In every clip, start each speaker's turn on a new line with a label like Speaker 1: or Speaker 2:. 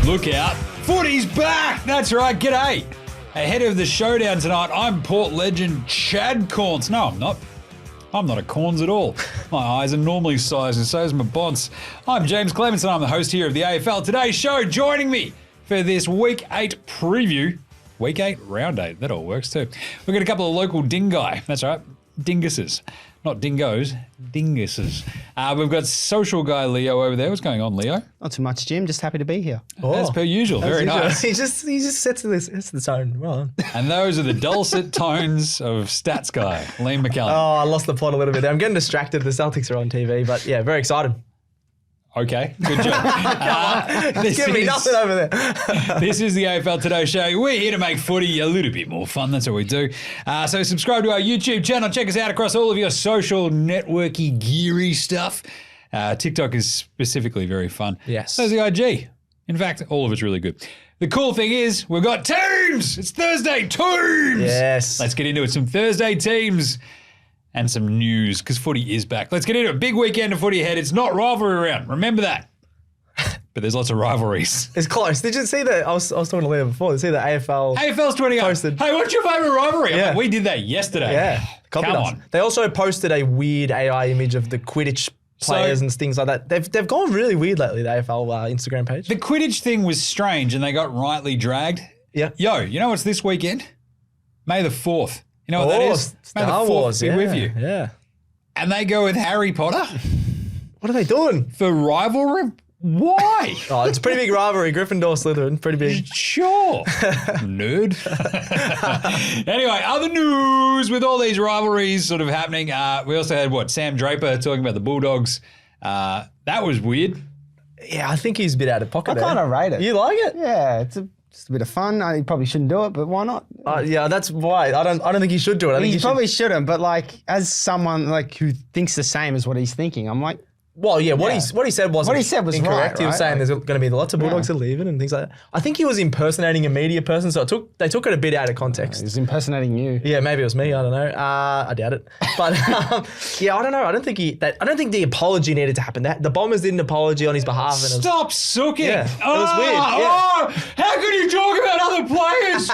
Speaker 1: Look out. Footy's back. That's right. G'day. Ahead of the showdown tonight, I'm Port legend Chad Corns. No, I'm not. I'm not a Corns at all. My eyes are normally sized and so is my bonce. I'm Jaymz Clements and I'm the host here of the AFL Today Show. Joining me for this Week 8 preview. Week 8, Round 8. That all works too. We've got a couple of local dingai. That's right. Dinguses. Not dingoes, dinguses. We've got social guy Leo over there. What's going on, Leo?
Speaker 2: Not too much, Jim. Just happy to be here.
Speaker 1: As per usual. Very nice.
Speaker 3: He just sets the tone. Well done.
Speaker 1: And those are the dulcet tones of stats guy, Liam McAllion.
Speaker 3: Oh, I lost the plot a little bit there. I'm getting distracted. The Celtics are on TV, but yeah, very excited.
Speaker 1: Okay, good job.
Speaker 3: Give me nothing over there.
Speaker 1: This is the AFL Today Show. We're here to make footy a little bit more fun. That's what we do. So subscribe to our YouTube channel. Check us out across all of your social networky geary stuff. TikTok is specifically very fun.
Speaker 3: Yes.
Speaker 1: So is the IG. In fact, all of it's really good. The cool thing is we've got teams. It's Thursday, teams.
Speaker 3: Yes.
Speaker 1: Let's get into it. Some Thursday teams. And some news, because footy is back. Let's get into a big weekend of footy ahead. It's not rivalry round. Remember that. But there's lots of rivalries.
Speaker 3: It's close. Did you see that? I was talking to Leo before. Did you see the AFL?
Speaker 1: AFL's 28.
Speaker 3: Posted.
Speaker 1: Hey, what's your favourite rivalry?
Speaker 3: Yeah.
Speaker 1: We did that yesterday.
Speaker 3: Yeah.
Speaker 1: Come on.
Speaker 3: They also posted a weird AI image of the Quidditch players and things like that. They've gone really weird lately, the AFL Instagram page.
Speaker 1: The Quidditch thing was strange and they got rightly dragged.
Speaker 3: Yeah.
Speaker 1: Yo, you know what's this weekend? May the 4th. You know what that is? May the
Speaker 3: Star
Speaker 1: 4th
Speaker 3: Wars,
Speaker 1: be with you.
Speaker 3: Yeah.
Speaker 1: And they go with Harry Potter
Speaker 3: What are they doing?
Speaker 1: for rivalry? Why?
Speaker 3: Oh, it's a pretty big rivalry. Gryffindor, Slytherin, pretty big.
Speaker 1: Sure. Nerd. Anyway, other news with all these rivalries sort of happening. We also had, Sam Draper talking about the Bulldogs. That was weird.
Speaker 3: Yeah, I think he's a bit out of pocket
Speaker 2: I kind of rate it.
Speaker 3: You like it?
Speaker 2: Yeah, it's just a bit of fun. He probably shouldn't do it, but why not?
Speaker 3: Yeah, that's why. I don't think he should do it. I think
Speaker 2: He probably shouldn't, but as someone who thinks the same as what he's thinking, I'm like,
Speaker 3: Well, yeah, what he said wasn't
Speaker 2: What he said was
Speaker 3: incorrect.
Speaker 2: right,
Speaker 3: He was
Speaker 2: right?
Speaker 3: saying there's going to be lots of Bulldogs that are leaving and things like that. I think he was impersonating a media person, so they took it a bit out of context.
Speaker 2: he's impersonating you.
Speaker 3: Yeah, maybe it was me. I don't know. I doubt it. But yeah, I don't know. I don't think the apology needed to happen. The Bombers did an apology on his behalf. And
Speaker 1: Stop sooking.
Speaker 3: Yeah, it was weird.
Speaker 1: How could you talk about other players?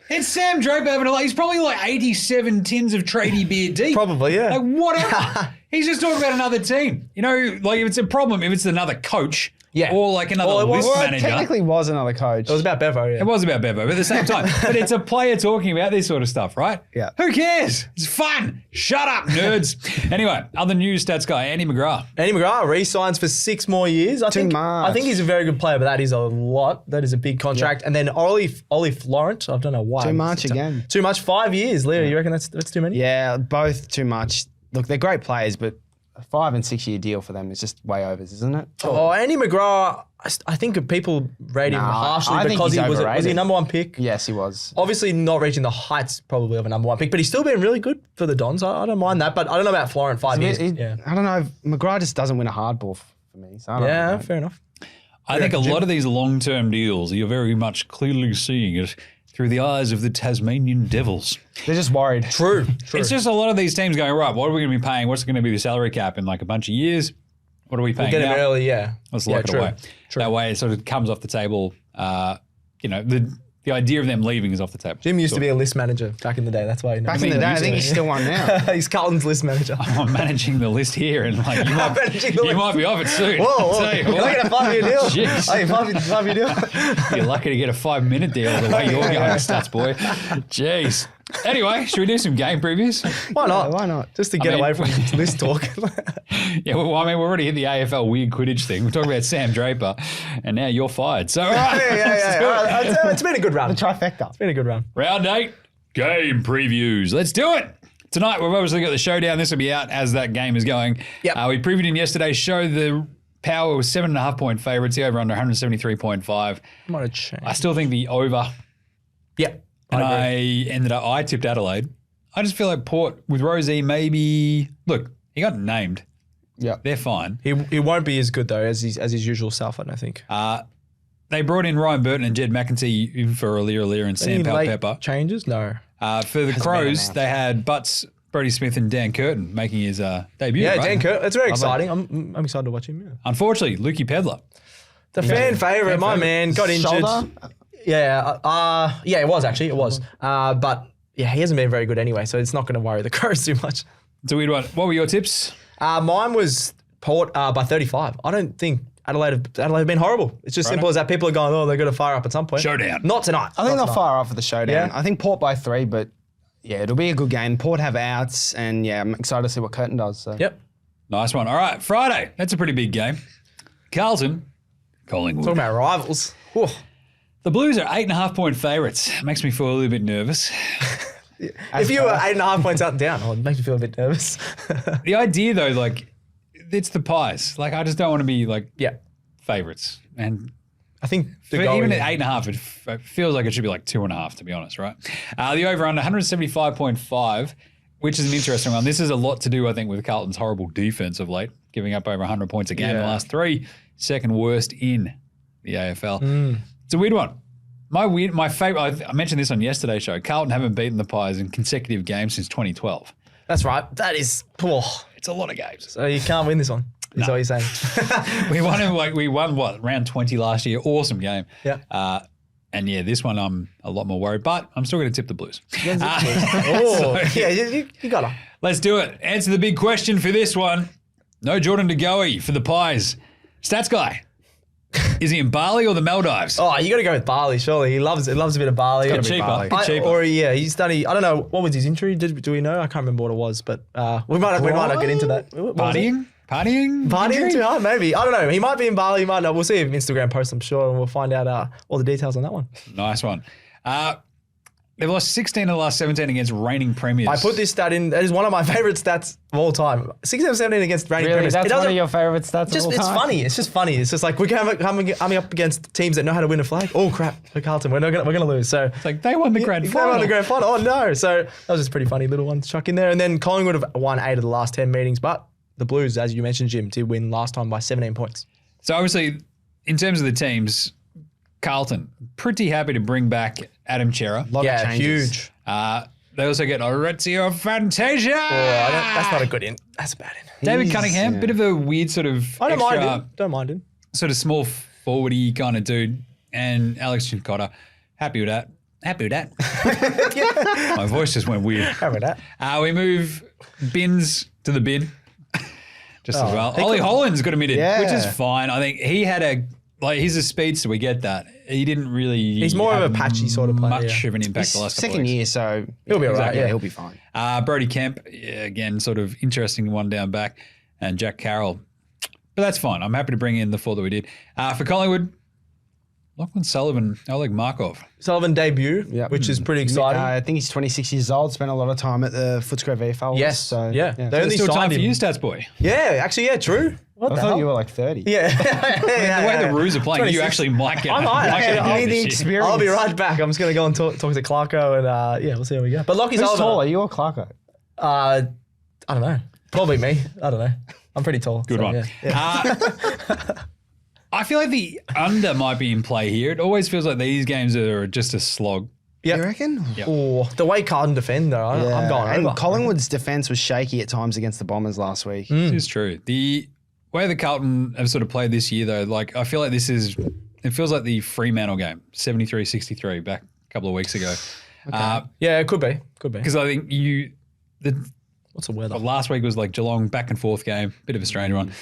Speaker 1: It's Sam Draper having he's probably like 87 tins of tradie beer deep.
Speaker 3: Probably, yeah.
Speaker 1: Like, whatever. He's just talking about another team. You know, like if it's a problem, if it's another coach or like another list
Speaker 2: Well, it
Speaker 1: manager.
Speaker 2: technically was another coach.
Speaker 3: It was about Bevo, yeah.
Speaker 1: It was about Bevo, but at the same time. But it's a player talking about this sort of stuff, right?
Speaker 2: Yeah.
Speaker 1: Who cares? It's fun. Shut up, nerds. Anyway, other news stats guy, Andy McGrath.
Speaker 3: Andy McGrath re-signs for 6 more years. I think he's a very good player, but that is a lot. That is a big contract. Yeah. And then Ollie Florent, I don't know why.
Speaker 2: Too much again.
Speaker 3: Too much. 5 years. Leo, you reckon that's too many?
Speaker 2: Yeah, both too much. Look, they're great players, but a 5 and 6 year deal for them is just way overs, isn't it?
Speaker 3: Oh, Andy McGrath, I think people rate him harshly because he was he number 1 pick.
Speaker 2: Yes, he was.
Speaker 3: Obviously not reaching the heights probably of a number 1 pick, but he's still been really good for the Dons. I don't mind that, but I don't know about Florent 5 years.
Speaker 2: I don't know. McGrath just doesn't win a hardball for me. So I don't know.
Speaker 3: Fair enough.
Speaker 1: I think a lot of these long-term deals, you're very much clearly seeing it through the eyes of the Tasmanian Devils.
Speaker 2: They're just worried.
Speaker 3: True.
Speaker 1: It's just a lot of these teams going, right, what are we going to be paying? What's going to be the salary cap in like a bunch of years? What are we paying
Speaker 3: Get him
Speaker 1: now?
Speaker 3: early, yeah.
Speaker 1: Let's lock it away.
Speaker 3: True.
Speaker 1: That way it sort of comes off the table. The idea of them leaving is off the table.
Speaker 3: Jim used to be a list manager back in the day. That's why.
Speaker 2: Back in the day, I think he's still one now.
Speaker 3: He's Carlton's list manager.
Speaker 1: I'm managing the list here and like you might be off it soon.
Speaker 3: Whoa. You're looking at a 5-year deal.
Speaker 1: Jeez.
Speaker 3: Hey, 5-year deal.
Speaker 1: You're lucky to get a 5-minute deal the way you're going, stats boy. Jeez. Anyway, should we do some game previews?
Speaker 3: Why not?
Speaker 2: Why not?
Speaker 3: Just to get away from this talk.
Speaker 1: Yeah, well, I mean, we've already hit the AFL weird Quidditch thing. We're talking about Sam Draper, and now you're fired. So, all right.
Speaker 3: Yeah. It's been a good run.
Speaker 2: The trifecta.
Speaker 3: It's been a good run.
Speaker 1: Round 8, game previews. Let's do it. Tonight, we've obviously got the showdown. This will be out as that game is going.
Speaker 3: Yep.
Speaker 1: We previewed in yesterday's show. The Power was 7.5-point favourites. The over under 173.5.
Speaker 3: Might have changed.
Speaker 1: I still think the over.
Speaker 3: Yep.
Speaker 1: And I tipped Adelaide. I just feel like Port with Rosie maybe. Look, he got named.
Speaker 2: Yeah,
Speaker 1: they're fine.
Speaker 3: He won't be as good though as his usual self. I don't think.
Speaker 1: They brought in Ryan Burton and Jed McEntee in for Aliir and Sam Powell-Pepper.
Speaker 3: Changes? No.
Speaker 1: For the Crows, they had Butts, Brody Smith and Dan Curtin making his debut.
Speaker 3: Yeah,
Speaker 1: right?
Speaker 3: Dan Curtin. That's very exciting. I'm excited to watch him. Yeah.
Speaker 1: Unfortunately, Lukey Pedler.
Speaker 3: The fan favourite, my man, got injured.
Speaker 2: Shoulder?
Speaker 3: Yeah, it was actually. It was. But yeah, he hasn't been very good anyway, so it's not going to worry the Crows too much.
Speaker 1: It's a weird one. What were your tips?
Speaker 3: Mine was Port by 35. I don't think Adelaide have been horrible. It's just simple as that. People are going, they're going to fire up at some point.
Speaker 1: Showdown.
Speaker 3: Not tonight.
Speaker 2: I think they'll fire up for the showdown.
Speaker 3: Yeah.
Speaker 2: I think Port by 3, but yeah, it'll be a good game. Port have outs, and yeah, I'm excited to see what Curtin does. So.
Speaker 3: Yep.
Speaker 1: Nice one. All right, Friday. That's a pretty big game. Carlton, Collingwood.
Speaker 3: Talking about rivals. Whew.
Speaker 1: The Blues are 8.5-point favourites. Makes me feel a little bit nervous.
Speaker 3: If you were 8.5 points up and down, it makes me feel a bit nervous.
Speaker 1: The idea, though, like, it's the Pies. Like, I just don't want to be, like, favourites. And
Speaker 3: I think
Speaker 1: even at 8.5, it feels like it should be like 2.5, to be honest, right? The over-under, 175.5, which is an interesting one. This is a lot to do, I think, with Carlton's horrible defense of late, giving up over 100 points a game in the last 3, second worst in the AFL. It's a weird one. My favourite, I mentioned this on yesterday's show, Carlton haven't beaten the Pies in consecutive games since 2012.
Speaker 3: That's right. That is poor.
Speaker 1: It's a lot of games.
Speaker 3: So you can't win this one, is what you're saying.
Speaker 1: We won round 20 last year. Awesome game.
Speaker 3: Yeah.
Speaker 1: And yeah, this one I'm a lot more worried, but I'm still going to tip the Blues.
Speaker 3: You got to.
Speaker 1: Let's do it. Answer the big question for this one. No Jordan De Goey for the Pies. Stats guy. Is he in Bali or the Maldives?
Speaker 3: Oh, you got to go with Bali, surely. He loves a bit of Bali.
Speaker 1: It's cheaper.
Speaker 3: He's done. I don't know, what was his injury? Do we know? I can't remember what it was, but we might not get into that. Partying too hard, maybe. I don't know. He might be in Bali. He might not. We'll see if Instagram posts, I'm sure, and we'll find out all the details on that one.
Speaker 1: Nice one. They've lost 16 of the last 17 against reigning premiers.
Speaker 3: I put this stat in. That is one of my favourite stats of all time. 16 of 17 against reigning premiers.
Speaker 2: That's one of your favourite stats of all time?
Speaker 3: It's funny. It's just funny. It's just like we're coming up against teams that know how to win a flag. Oh crap, for Carlton, we're gonna lose. So
Speaker 1: it's like they won the grand final.
Speaker 3: They won the grand final. Oh no. So that was just a pretty funny little one to chuck in there. And then Collingwood have won 8 of the last 10 meetings, but the Blues, as you mentioned, Jim, did win last time by 17 points.
Speaker 1: So obviously, in terms of the teams, Carlton, pretty happy to bring back Adam Chera.
Speaker 2: Lot of changes.
Speaker 3: Huge.
Speaker 1: They also get Orazio Fantasia.
Speaker 3: That's not a good in. That's a bad in.
Speaker 1: David Cunningham, bit of a weird sort of
Speaker 3: I don't mind him.
Speaker 1: Sort of small forwardy kind of dude. And Alex Chincotta, happy with that. My voice just went weird.
Speaker 3: Happy with that.
Speaker 1: We move Bins to the bin. Just as well. Ollie Holland's got admitted, which is fine. I think he had he's a speedster. We get that. He didn't really.
Speaker 3: He's more of a patchy sort of player.
Speaker 1: Much of an impact the last couple of weeks.
Speaker 2: Second year, so
Speaker 3: he'll be all right. Yeah,
Speaker 2: he'll be fine.
Speaker 1: Brody Kemp, again, sort of interesting one down back, and Jack Carroll. But that's fine. I'm happy to bring in the 4 that we did. For Collingwood, Lachlan Sullivan, Oleg Markov.
Speaker 3: Sullivan debut, which is pretty exciting.
Speaker 2: I think he's 26 years old. Spent a lot of time at the Footscray VFL.
Speaker 3: Yes.
Speaker 2: So,
Speaker 1: There's still time for you, Stats Boy.
Speaker 3: Yeah, actually, true.
Speaker 2: I thought you were like 30.
Speaker 3: Yeah.
Speaker 1: The way the Roos are playing, you actually might get.
Speaker 2: I need the experience.
Speaker 3: I'll be right back. I'm just going to go and talk to Clarko and we'll see how we go. But Lockie's
Speaker 2: Who's taller, you or Clarko?
Speaker 3: I don't know. Probably me. I don't know. I'm pretty tall.
Speaker 1: Good one. Yeah. I feel like the under might be in play here. It always feels like these games are just a slog.
Speaker 2: You reckon?
Speaker 1: Yep.
Speaker 3: Oh, the way Carlton defend, though, I'm going over.
Speaker 2: And Collingwood's defence was shaky at times against the Bombers last week.
Speaker 1: This is true. The way the Carlton have sort of played this year, though, I feel like it feels like the Fremantle game, 73-63 back a couple of weeks ago.
Speaker 3: Okay. It could be.
Speaker 1: Because I think
Speaker 3: what's the weather?
Speaker 1: Last week was like Geelong back and forth game, bit of a strange one.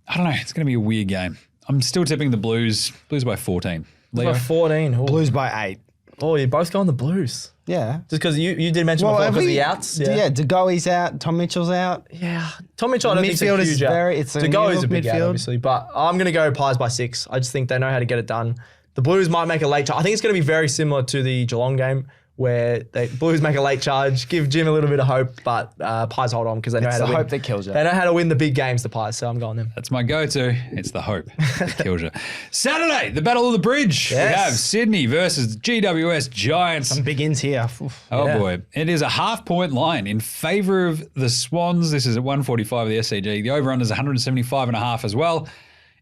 Speaker 1: I don't know. It's going to be a weird game. I'm still tipping the Blues. Blues by 14.
Speaker 3: Leo? By 14. Ooh.
Speaker 2: Blues by 8.
Speaker 3: Oh, you're both going the Blues.
Speaker 2: Yeah.
Speaker 3: Just because you did mention before because of the outs.
Speaker 2: Yeah, De Goey's out. Tom Mitchell's out.
Speaker 3: Yeah. Tom Mitchell, I don't think is a huge out. De Goey's a big out, obviously. But I'm going to go Pies by 6. I just think they know how to get it done. The Blues might make a late charge. I think it's going to be very similar to the Geelong game where Blues make a late charge, give Jim a little bit of hope, but Pies hold on because they know how to win.
Speaker 2: It's the hope that kills you.
Speaker 3: They know how to win the big games, the Pies, so I'm going them.
Speaker 1: That's my go-to. It's the hope that kills you. Saturday, the Battle of the Bridge.
Speaker 3: Yes.
Speaker 1: We have Sydney versus GWS Giants.
Speaker 2: Some big ins here.
Speaker 1: Boy. It is a half-point line in favour of the Swans. This is at 145 of the SCG. The over-under is 175.5 as well.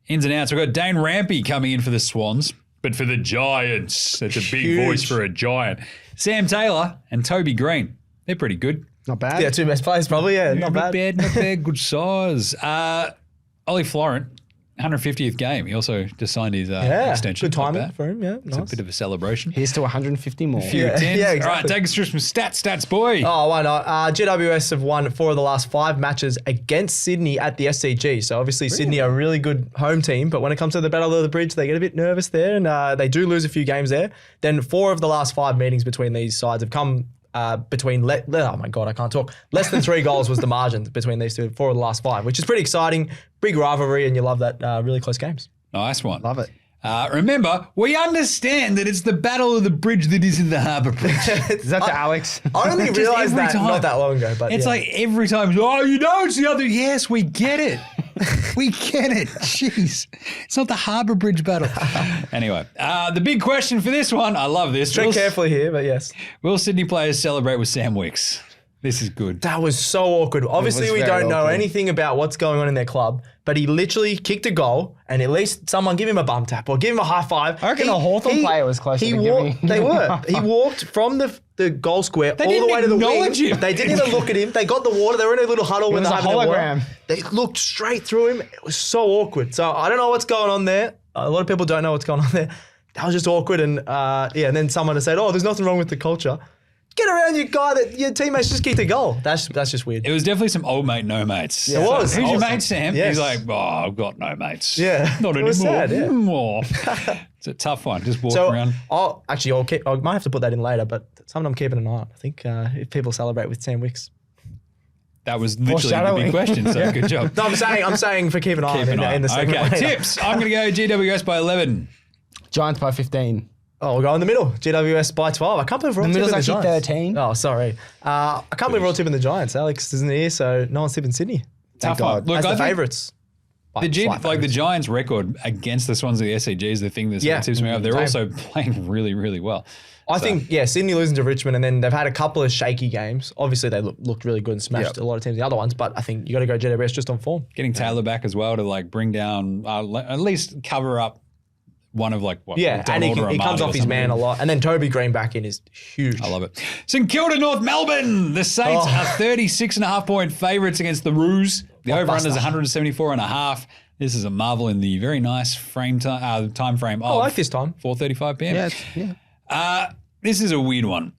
Speaker 1: Ins and outs. We've got Dane Rampy coming in for the Swans, but for the Giants. That's a big voice for a Giant. Sam Taylor and Toby Green. They're pretty good.
Speaker 2: Not bad.
Speaker 3: Yeah, 2 best players probably. Yeah, not bad.
Speaker 1: Not bad. Good size. Ollie Florent 150th game. He also just signed his extension.
Speaker 3: Good timing for him. Yeah,
Speaker 1: it's a bit of a celebration.
Speaker 2: Here's to 150 more.
Speaker 1: Few tens.
Speaker 3: Exactly.
Speaker 1: All right, take us through some stats, boy.
Speaker 3: Oh, why not? GWS have won 4 of the last 5 matches against Sydney at the SCG. So obviously Sydney are a really good home team, but when it comes to the Battle of the Bridge, they get a bit nervous there, and they do lose a few games there. Then 4 of the last 5 meetings between these sides have come between, oh my God, I can't talk. Less than 3 goals was the margin between these two, 4 of the last 5, which is pretty exciting. Big rivalry, and you love that really close games.
Speaker 1: Nice one.
Speaker 2: Love it.
Speaker 1: Remember, we understand that it's the Battle of the Bridge that is in the Harbour Bridge.
Speaker 2: Is that to Alex?
Speaker 3: I only realised that not that long ago. But
Speaker 1: it's like every time, it's the other. Yes, we get it. We get it. Jeez. It's not the Harbour Bridge battle. Anyway, the big question for this one, I love this.
Speaker 3: Tread carefully here, but yes.
Speaker 1: Will Sydney players celebrate with Sam Wicks? This is good.
Speaker 3: That was so awkward. Obviously, we don't know anything about what's going on in their club, but he literally kicked a goal, and at least someone give him a bum tap or give him a high five.
Speaker 2: I reckon a Hawthorn player was closer to giving
Speaker 3: They were. He walked from the goal square all the way to the wing.
Speaker 1: Him.
Speaker 3: They didn't even look at him. They got the water. They were in a little huddle.
Speaker 2: It was a hologram.
Speaker 3: They looked straight through him. It was so awkward. So I don't know what's going on there. A lot of people don't know what's going on there. That was just awkward. And and then someone has said, "Oh, there's nothing wrong with the culture." Get around your guy that your teammates just kicked a goal. That's just weird.
Speaker 1: It was definitely some old mate, no mates.
Speaker 3: Yeah, it was.
Speaker 1: Who's your mate, Sam?
Speaker 3: Yes.
Speaker 1: He's like, I've got no mates.
Speaker 3: Yeah.
Speaker 1: Not
Speaker 3: It
Speaker 1: anymore.
Speaker 3: was sad, yeah.
Speaker 1: It's a tough one. Just walk around.
Speaker 3: I might have to put that in later, but something I'm keeping an eye on. I think if people celebrate with Sam Wicks.
Speaker 1: That was literally the big question, so good job.
Speaker 3: No, I'm saying for keep an eye on in the segment
Speaker 1: Okay,
Speaker 3: later.
Speaker 1: tips. I'm going to go GWS by 11.
Speaker 2: Giants by 15.
Speaker 3: Oh, we'll go in the middle. GWS by 12. I can't believe we're all
Speaker 2: The
Speaker 3: tipping
Speaker 2: middle's
Speaker 3: the
Speaker 2: actually
Speaker 3: Giants.
Speaker 2: 13.
Speaker 3: Oh, sorry. I can't believe we're all tipping the Giants. Alex isn't here, so no one's tipping Sydney.
Speaker 2: Thank God.
Speaker 1: Look,
Speaker 3: As
Speaker 1: I
Speaker 3: the
Speaker 1: think
Speaker 3: favourites.
Speaker 1: the Giants' record against the Swansea SCG is the thing that tips me off. They're also playing really, really well.
Speaker 3: I think, Sydney losing to Richmond, and then they've had a couple of shaky games. Obviously, they looked really good and smashed a lot of teams, the other ones, but I think you got to go GWS just on form.
Speaker 1: Getting Taylor back as well to bring down, at least cover up one of
Speaker 3: and he comes off his man a lot. And then Toby Green back in is huge.
Speaker 1: I love it. St Kilda, North Melbourne. The Saints are 36.5-point favourites against the Roos. The over-under is 174.5. This is a marvel in the very nice time frame of
Speaker 3: I like this time.
Speaker 1: 4:35 p.m.
Speaker 2: Yeah.
Speaker 1: This is a weird one.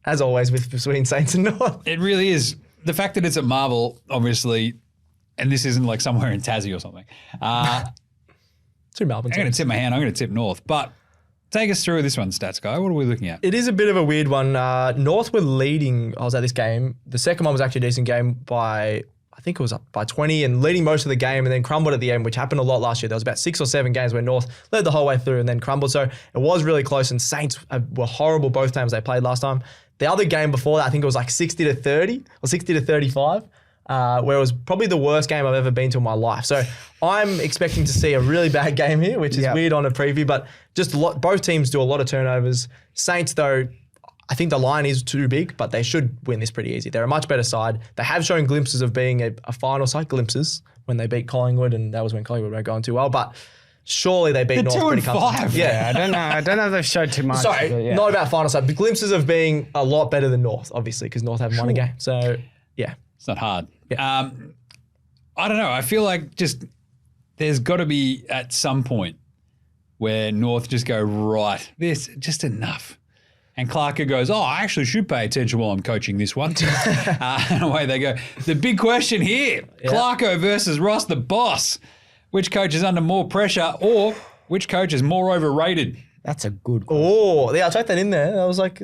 Speaker 3: As always between Saints and North.
Speaker 1: It really is. The fact that it's at Marvel, obviously, and this isn't like somewhere in Tassie or something.
Speaker 3: Two Melbourne
Speaker 1: I'm going to tip my hand. I'm going to tip North. But take us through this one, Stats Guy. What are we looking at?
Speaker 3: It is a bit of a weird one. North were leading. I was at this game. The second one was actually a decent game by, I think it was up by 20 and leading most of the game and then crumbled at the end, which happened a lot last year. There was about 6 or 7 games where North led the whole way through and then crumbled. So it was really close and Saints were horrible both times they played last time. The other game before that, I think it was like 60-30 or 60-35. Where it was probably the worst game I've ever been to in my life. So I'm expecting to see a really bad game here, which is weird on a preview, but just both teams do a lot of turnovers. Saints, though, I think the line is too big, but they should win this pretty easy. They're a much better side. They have shown glimpses of being a final side, glimpses, when they beat Collingwood, and that was when Collingwood weren't going too well, but surely they beat North pretty comfortably.
Speaker 1: Yeah,
Speaker 2: I don't know if they've showed too much.
Speaker 3: Sorry, not about final side, but glimpses of being a lot better than North, obviously, because North haven't won a game. So, yeah.
Speaker 1: It's not hard.
Speaker 3: Yeah.
Speaker 1: I don't know. I feel like there's got to be at some point where North just go, right, this just enough. And Clarko goes, I actually should pay attention while I'm coaching this one. And away they go. The big question here, Clarko versus Ross the boss. Which coach is under more pressure or which coach is more overrated?
Speaker 2: That's a good question.
Speaker 3: Oh, yeah, I typed that in there. I was like,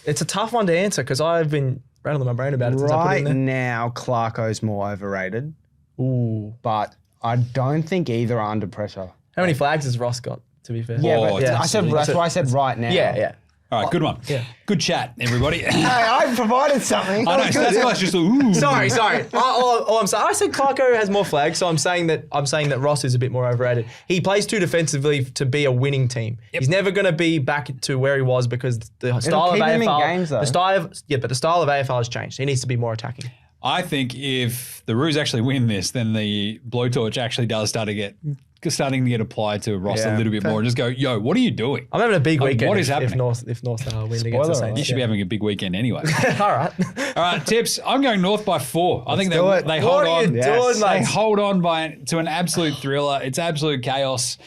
Speaker 3: it's a tough one to answer because I've been rattling my brain about it since I put it in there.
Speaker 2: Right now, Clarko's more overrated. Ooh. But I don't think either are under pressure.
Speaker 3: How many flags has Ross got, to be fair?
Speaker 2: That's why I said right now.
Speaker 3: Yeah.
Speaker 1: All right, good one.
Speaker 3: Yeah.
Speaker 1: Good chat, everybody.
Speaker 2: Hey, I provided something.
Speaker 1: I know, so that's why it's just ooh.
Speaker 3: Sorry. I'm saying I said Clarko has more flags, so I'm saying that Ross is a bit more overrated. He plays too defensively to be a winning team. Yep. He's never going to be back to where he was because the style of AFL,
Speaker 2: games,
Speaker 3: the style of AFL has changed. He needs to be more attacking.
Speaker 1: I think if the Roos actually win this, then the blowtorch actually does start to get starting to get applied to a roster a little bit more and just go, yo, what are you doing?
Speaker 3: I'm having a big weekend.
Speaker 1: What is happening?
Speaker 3: If North win against the Saints.
Speaker 1: You should be having a big weekend anyway.
Speaker 3: All right.
Speaker 1: All right, tips. I'm going North by 4. I think they hold on.
Speaker 3: What are you doing, mate?
Speaker 1: They hold on to an absolute thriller. It's absolute chaos.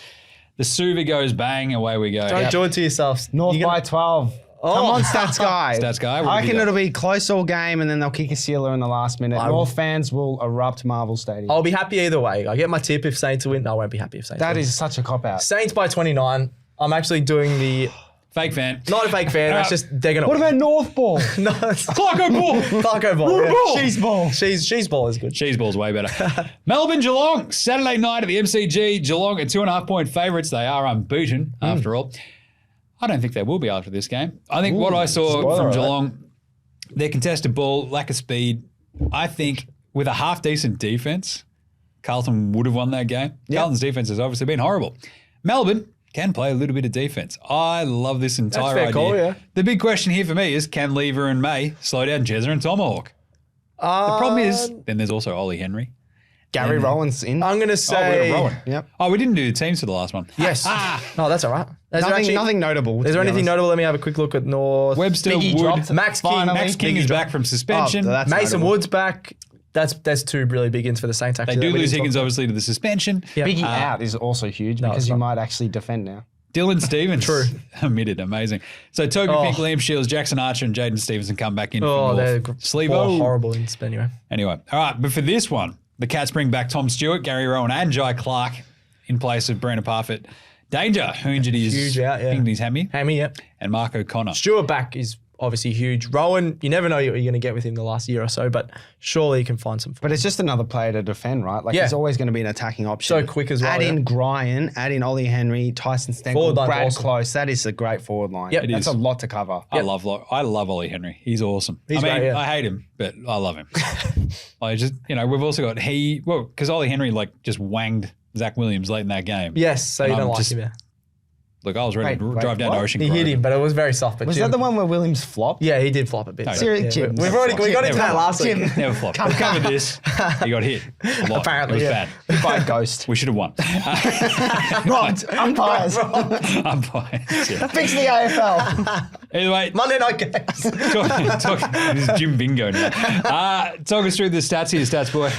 Speaker 1: The Suva goes bang, away we go.
Speaker 3: Don't do it to yourselves.
Speaker 2: North by 12. Come on, Stats Guy.
Speaker 1: Stats Guy.
Speaker 2: I reckon it'll be close all game and then they'll kick a sealer in the last minute. North fans will erupt Marvel Stadium.
Speaker 3: I'll be happy either way. I get my tip if Saints win. No, I won't be happy if Saints win.
Speaker 2: That is such a cop-out.
Speaker 3: Saints by 29. I'm actually doing the...
Speaker 1: Fake fan.
Speaker 3: Not a fake fan. That's just they're going to...
Speaker 2: What about North Ball?
Speaker 3: No.
Speaker 1: Clarko Ball.
Speaker 3: Clarko Ball. Yeah.
Speaker 2: Cheese Ball.
Speaker 3: Cheese Ball is good.
Speaker 1: Cheese Ball's way better. Melbourne Geelong, Saturday night at the MCG. Geelong are 2.5-point favourites. They are unbeaten after all. I don't think they will be after this game. I think what I saw from Geelong, their contested ball, lack of speed, I think with a half-decent defence, Carlton would have won that game. Yep. Carlton's defence has obviously been horrible. Melbourne can play a little bit of defence. I love this entire idea.
Speaker 3: Call, yeah.
Speaker 1: The big question here for me is, can Lever and May slow down Jezza and Tomahawk? The problem is, then there's also Ollie Henry.
Speaker 2: Gary Rowan's in.
Speaker 3: I'm going to say...
Speaker 1: Rowan.
Speaker 2: Yep.
Speaker 1: Oh, we didn't do the teams for the last one.
Speaker 3: Yes. No, that's all right.
Speaker 2: Nothing notable.
Speaker 3: Is there anything notable? Let me have a quick look at North.
Speaker 1: Webster,
Speaker 2: Biggie
Speaker 1: Wood.
Speaker 2: dropped.
Speaker 3: Max King.
Speaker 1: Max King is back from suspension.
Speaker 3: Mason Wood's back. That's two really big ins for the Saints, actually.
Speaker 1: They do lose Higgins, obviously, to the suspension.
Speaker 3: Yeah.
Speaker 2: Biggie out is also huge because you might actually defend now.
Speaker 1: Dylan Stevens.
Speaker 3: True.
Speaker 1: Omitted. Amazing. So Toby Pink, Liam Shields, Jackson Archer, and Jaden Stevenson come back in for
Speaker 3: they're
Speaker 1: horrible
Speaker 3: ins, anyway.
Speaker 1: Anyway. All right. But for this one, the Cats bring back Tom Stewart, Gary Rowan, and Jai Clark in place of Brandon Parfitt. Danger, who injured his hammy.
Speaker 3: Hammy, yep.
Speaker 1: And Mark O'Connor.
Speaker 3: Stewart back is obviously huge. Rowan, you never know what you're going to get with him the last year or so, but surely you can find some.
Speaker 2: But it's just another player to defend, right? Like he's always going to be an attacking option.
Speaker 3: So quick as well.
Speaker 2: Add in Gryan, add in Ollie Henry, Tyson Stenkel, Brad Close. That is a great forward line.
Speaker 3: Yep.
Speaker 2: That's a lot to cover.
Speaker 1: I love Ollie Henry. He's awesome. I hate him, but I love him. We've also got because Ollie Henry just wanged Zach Williams late in that game.
Speaker 3: Yes, so you don't like him, yeah.
Speaker 1: Look, I was ready to drive down to Ocean Grove.
Speaker 3: He hit him, but it was very soft. But
Speaker 2: was that the one where Williams flopped?
Speaker 3: Yeah, he did flop a bit.
Speaker 2: Jim.
Speaker 3: We got into that last week.
Speaker 1: Never flopped. We covered this. He got hit a lot.
Speaker 3: Apparently,
Speaker 1: it was bad.
Speaker 2: By a ghost.
Speaker 1: We should have won.
Speaker 2: Robbed. Umpires.
Speaker 1: Umpires. Yeah.
Speaker 2: Fix the AFL.
Speaker 1: Either way.
Speaker 3: Monday night games.
Speaker 1: This is Jim Bingo now. Talk us through the stats here, Stats Boy.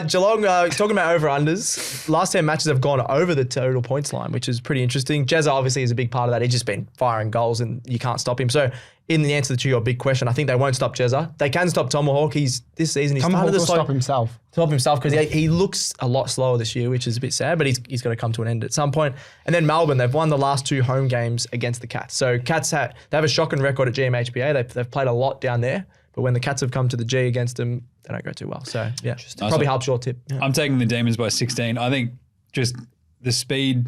Speaker 3: Geelong, talking about over-unders, last 10 matches have gone over the total points line, which is pretty interesting. Jezza obviously is a big part of that. He's just been firing goals and you can't stop him. So in the answer to your big question, I think they won't stop Jezza. They can stop Tomahawk. This season he's
Speaker 2: Tomahawk
Speaker 3: started to
Speaker 2: stop himself.
Speaker 3: Stop himself because he looks a lot slower this year, which is a bit sad, but he's going to come to an end at some point. And then Melbourne, they've won the last 2 home games against the Cats. So Cats they have a shocking record at GMHBA. They've played a lot down there, but when the Cats have come to the G against them, they don't go too well. So yeah, probably helps your tip. Yeah.
Speaker 1: I'm taking the Demons by 16. I think just the speed,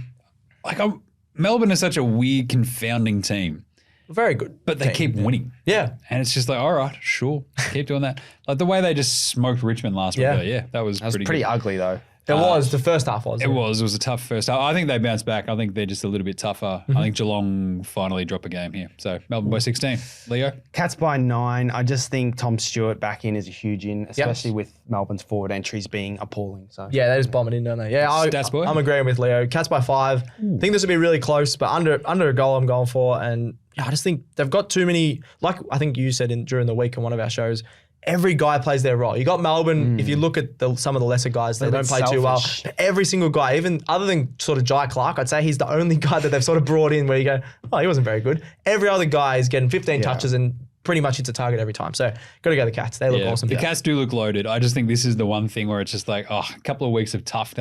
Speaker 1: Melbourne is such a weird, confounding team.
Speaker 3: Very good.
Speaker 1: But they keep winning.
Speaker 3: Yeah.
Speaker 1: And it's just like, all right, sure, keep doing that. Like the way they just smoked Richmond last week. That was pretty
Speaker 2: ugly though.
Speaker 3: It was. The first half was.
Speaker 1: It was a tough first half. I think they bounced back. I think they're just a little bit tougher. I think Geelong finally drop a game here. So Melbourne by 16. Leo?
Speaker 2: Cats by 9. I just think Tom Stewart back in is a huge in, especially with Melbourne's forward entries being appalling. So
Speaker 3: yeah, they just bomb it in, don't they? Yeah, I'm agreeing with Leo. Cats by 5. I think this will be really close, but under a goal I'm going for. And I just think they've got too many, like I think you said during the week on one of our shows, every guy plays their role. You got Melbourne, if you look at some of the lesser guys, they don't play too well. But every single guy, even other than sort of Jai Clark, I'd say he's the only guy that they've sort of brought in where you go, oh, he wasn't very good. Every other guy is getting 15 touches and pretty much hits a target every time. So got to go the Cats. They look awesome.
Speaker 1: The Cats do look loaded. I just think this is the one thing where it's just like, a couple of weeks of tough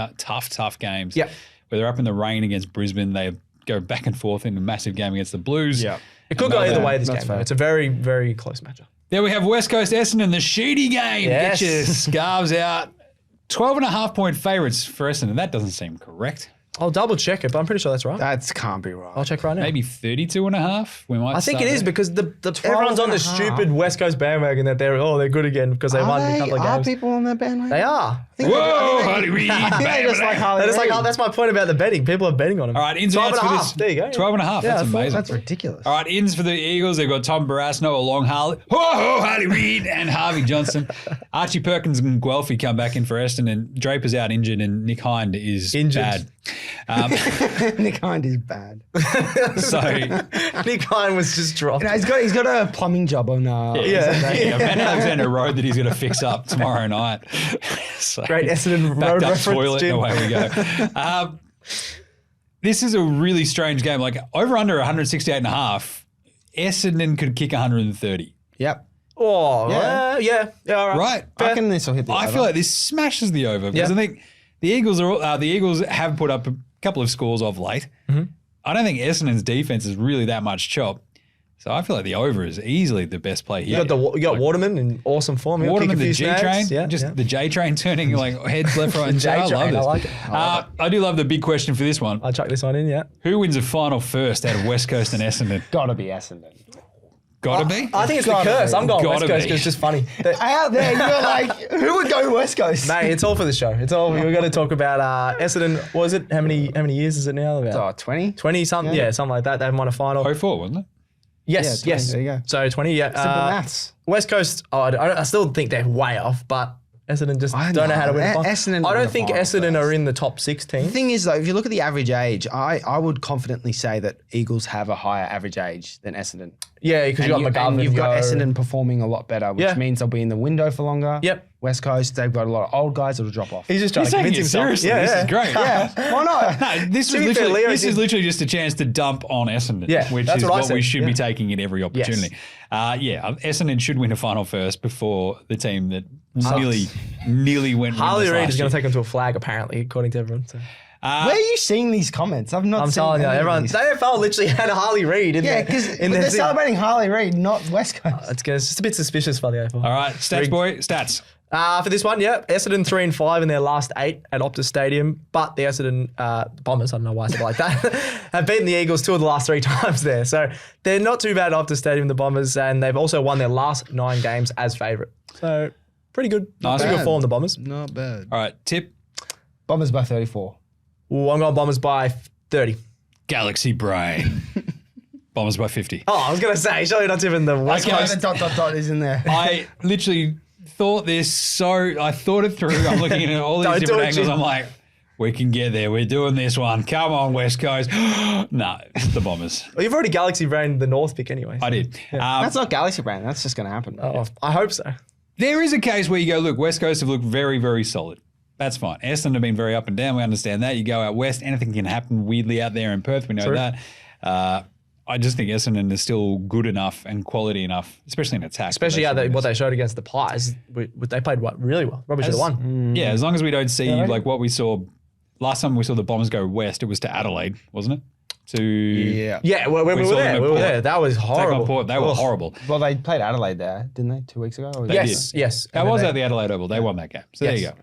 Speaker 1: games.
Speaker 3: Yeah.
Speaker 1: Where they're up in the rain against Brisbane. They go back and forth in a massive game against the Blues.
Speaker 2: Yeah.
Speaker 3: It could go either way this game. It's a very, very close matchup.
Speaker 1: There we have West Coast Essendon, the Sheedy game.
Speaker 3: Yes.
Speaker 1: Get your scarves out. 12.5-point favourites for Essendon. That doesn't seem correct.
Speaker 3: I'll double check it, but I'm pretty sure that's right.
Speaker 2: That can't be right.
Speaker 3: I'll check right now.
Speaker 1: Maybe 32.5. We might.
Speaker 3: I think it is because everyone's on the stupid West Coast bandwagon that they're good again because they won a couple of games.
Speaker 2: Are people on that bandwagon?
Speaker 3: They are.
Speaker 1: Whoa, Harley Reid.
Speaker 2: Just like Harley Reid.
Speaker 3: That's my point about the betting. People are betting on them.
Speaker 1: All right, ins and outs for this.
Speaker 3: There you go.
Speaker 1: 12.5. That's amazing.
Speaker 2: That's ridiculous.
Speaker 1: All right, ins for the Eagles. They've got Tom Barras, Noah Long, Harley Reid, and Harvey Johnson. Archie Perkins and Guelphy come back in for Essendon, and Draper's out injured, and Nick Hind is bad.
Speaker 2: Nick Hind is bad.
Speaker 1: So
Speaker 3: Nick Hind was just dropped.
Speaker 2: No, he's got a plumbing job on.
Speaker 1: Van Alexander Road that he's going to fix up tomorrow night. So,
Speaker 3: Great Essendon Road
Speaker 1: backed up
Speaker 3: reference.
Speaker 1: toilet,
Speaker 3: Jim.
Speaker 1: away we go. This is a really strange game. Like over under 168.5, Essendon could kick 130.
Speaker 2: Yep.
Speaker 3: Oh, yeah, all right.
Speaker 1: Right.
Speaker 2: I reckon this will hit the
Speaker 1: I
Speaker 2: over.
Speaker 1: feel like this smashes the over because I think the Eagles have put up a couple of scores of late.
Speaker 3: Mm-hmm.
Speaker 1: I don't think Essendon's defense is really that much chop. So I feel like the over is easily the best play here.
Speaker 3: You got Waterman in awesome form. He'll
Speaker 1: Waterman,
Speaker 3: kick a
Speaker 1: the
Speaker 3: few
Speaker 1: G
Speaker 3: snags.
Speaker 1: train, the J train turning like heads left, right, and center. I love
Speaker 3: J-train,
Speaker 1: this.
Speaker 3: I like it.
Speaker 1: I do love the big question for this one.
Speaker 3: I'll chuck this one in, yeah.
Speaker 1: Who wins a final first out of West Coast and Essendon?
Speaker 2: Gotta be Essendon.
Speaker 1: Gotta be.
Speaker 3: I think it's the curse. I'm going West
Speaker 1: Gotta
Speaker 3: Coast
Speaker 1: be.
Speaker 3: because it's just funny.
Speaker 2: Out there, you're like, who would go West Coast?
Speaker 3: Mate, it's all for the show. It's all we're going to talk about. Essendon. What is it? How many years is it now? About
Speaker 2: 20?
Speaker 3: 20 something. Yeah, something like that. They haven't won a final.
Speaker 1: 04, wasn't it?
Speaker 3: Yes,
Speaker 2: Yeah, 20,
Speaker 3: yes.
Speaker 2: there you go.
Speaker 3: So 20. Yeah.
Speaker 2: Simple maths.
Speaker 3: West Coast. Oh, I still think they're way off, but Essendon just don't know how to win.
Speaker 2: Essendon
Speaker 3: I
Speaker 2: win
Speaker 3: don't
Speaker 2: the
Speaker 3: think
Speaker 2: final
Speaker 3: Essendon
Speaker 2: first.
Speaker 3: are in the top 16.
Speaker 2: The thing is, though, if you look at the average age, I would confidently say that Eagles have a higher average age than Essendon.
Speaker 3: Yeah, because you got McAllion.
Speaker 2: And you've got Essendon performing a lot better, which means they'll be in the window for longer.
Speaker 3: Yep.
Speaker 2: West Coast, they've got a lot of old guys that'll drop off.
Speaker 3: He's just trying
Speaker 1: He's
Speaker 3: to
Speaker 1: taking
Speaker 3: convince
Speaker 1: it
Speaker 3: himself.
Speaker 1: seriously. This is great.
Speaker 2: Yeah, why not?
Speaker 1: No, this
Speaker 3: To be fair, Leo
Speaker 1: is
Speaker 3: did-
Speaker 1: literally just a chance to dump on Essendon,
Speaker 3: Yeah,
Speaker 1: which
Speaker 3: that's
Speaker 1: is
Speaker 3: what I
Speaker 1: what we
Speaker 3: said.
Speaker 1: should
Speaker 3: Yeah.
Speaker 1: be taking at every opportunity. Essendon should win a final first before the team that nearly went.
Speaker 3: Harley
Speaker 1: winless
Speaker 3: Reid
Speaker 1: last
Speaker 3: is going
Speaker 1: year.
Speaker 3: to take him to a flag, apparently, according to everyone. So.
Speaker 2: Where are you seeing these comments? I've not
Speaker 3: I'm
Speaker 2: seen
Speaker 3: telling you,
Speaker 2: any of
Speaker 3: everyone.
Speaker 2: these.
Speaker 3: The AFL literally had a Harley Reid in
Speaker 2: Yeah,
Speaker 3: there.
Speaker 2: because
Speaker 3: in
Speaker 2: they're
Speaker 3: their
Speaker 2: celebrating Harley Reid, not West Coast.
Speaker 3: It's just a bit suspicious for the AFL.
Speaker 1: All right, stats boy, stats.
Speaker 3: For this one, Essendon 3-5 in their last 8 at Optus Stadium, but the Essendon Bombers, I don't know why I said it like that, have beaten the Eagles 2 of the last 3 times there. So they're not too bad at Optus Stadium, the Bombers, and they've also won their last 9 games as favourite. So pretty good.
Speaker 1: Nice.
Speaker 3: Pretty good form, the Bombers.
Speaker 2: Not bad.
Speaker 1: All right, tip.
Speaker 2: Bombers by 34.
Speaker 3: Ooh, I'm going Bombers by 30.
Speaker 1: Galaxy Brain. Bombers by 50.
Speaker 3: Oh, I was going to say, surely not even the West
Speaker 1: Okay.
Speaker 3: Coast.
Speaker 2: The dot is in there.
Speaker 1: I literally thought this I thought it through. I'm looking at all these
Speaker 3: Don't do
Speaker 1: different
Speaker 3: it,
Speaker 1: angles.
Speaker 3: Jim.
Speaker 1: I'm like, we can get there. We're doing this one. Come on, West Coast. No, it's the Bombers.
Speaker 3: Well, you've already Galaxy Brain the North pick anyway.
Speaker 1: I did.
Speaker 2: That's not Galaxy brand. That's just going to happen.
Speaker 3: Oh, I hope so.
Speaker 1: There is a case where you go, look, West Coast have looked very, very solid. That's fine. Essendon have been very up and down. We understand that. You go out west, anything can happen weirdly out there in Perth. We know
Speaker 3: True.
Speaker 1: that. I just think Essendon is still good enough and quality enough, especially in attack.
Speaker 3: Especially what they showed against the Pies. They played really well. Probably should have won.
Speaker 1: Yeah, as long as we don't see like what we saw last time we saw the Bombers go west, it was to Adelaide, wasn't it?
Speaker 2: Yeah.
Speaker 3: Yeah, we were
Speaker 1: saw them
Speaker 3: there.
Speaker 1: at
Speaker 3: We were
Speaker 1: Port.
Speaker 3: there. That was
Speaker 1: Take on
Speaker 3: horrible.
Speaker 1: Port, they were horrible.
Speaker 2: Well, they played Adelaide there, didn't they? 2 weeks ago? Or
Speaker 3: Yes, yes.
Speaker 1: That
Speaker 3: And
Speaker 1: was
Speaker 3: then
Speaker 1: at the Adelaide Oval. They won that game. So there you go.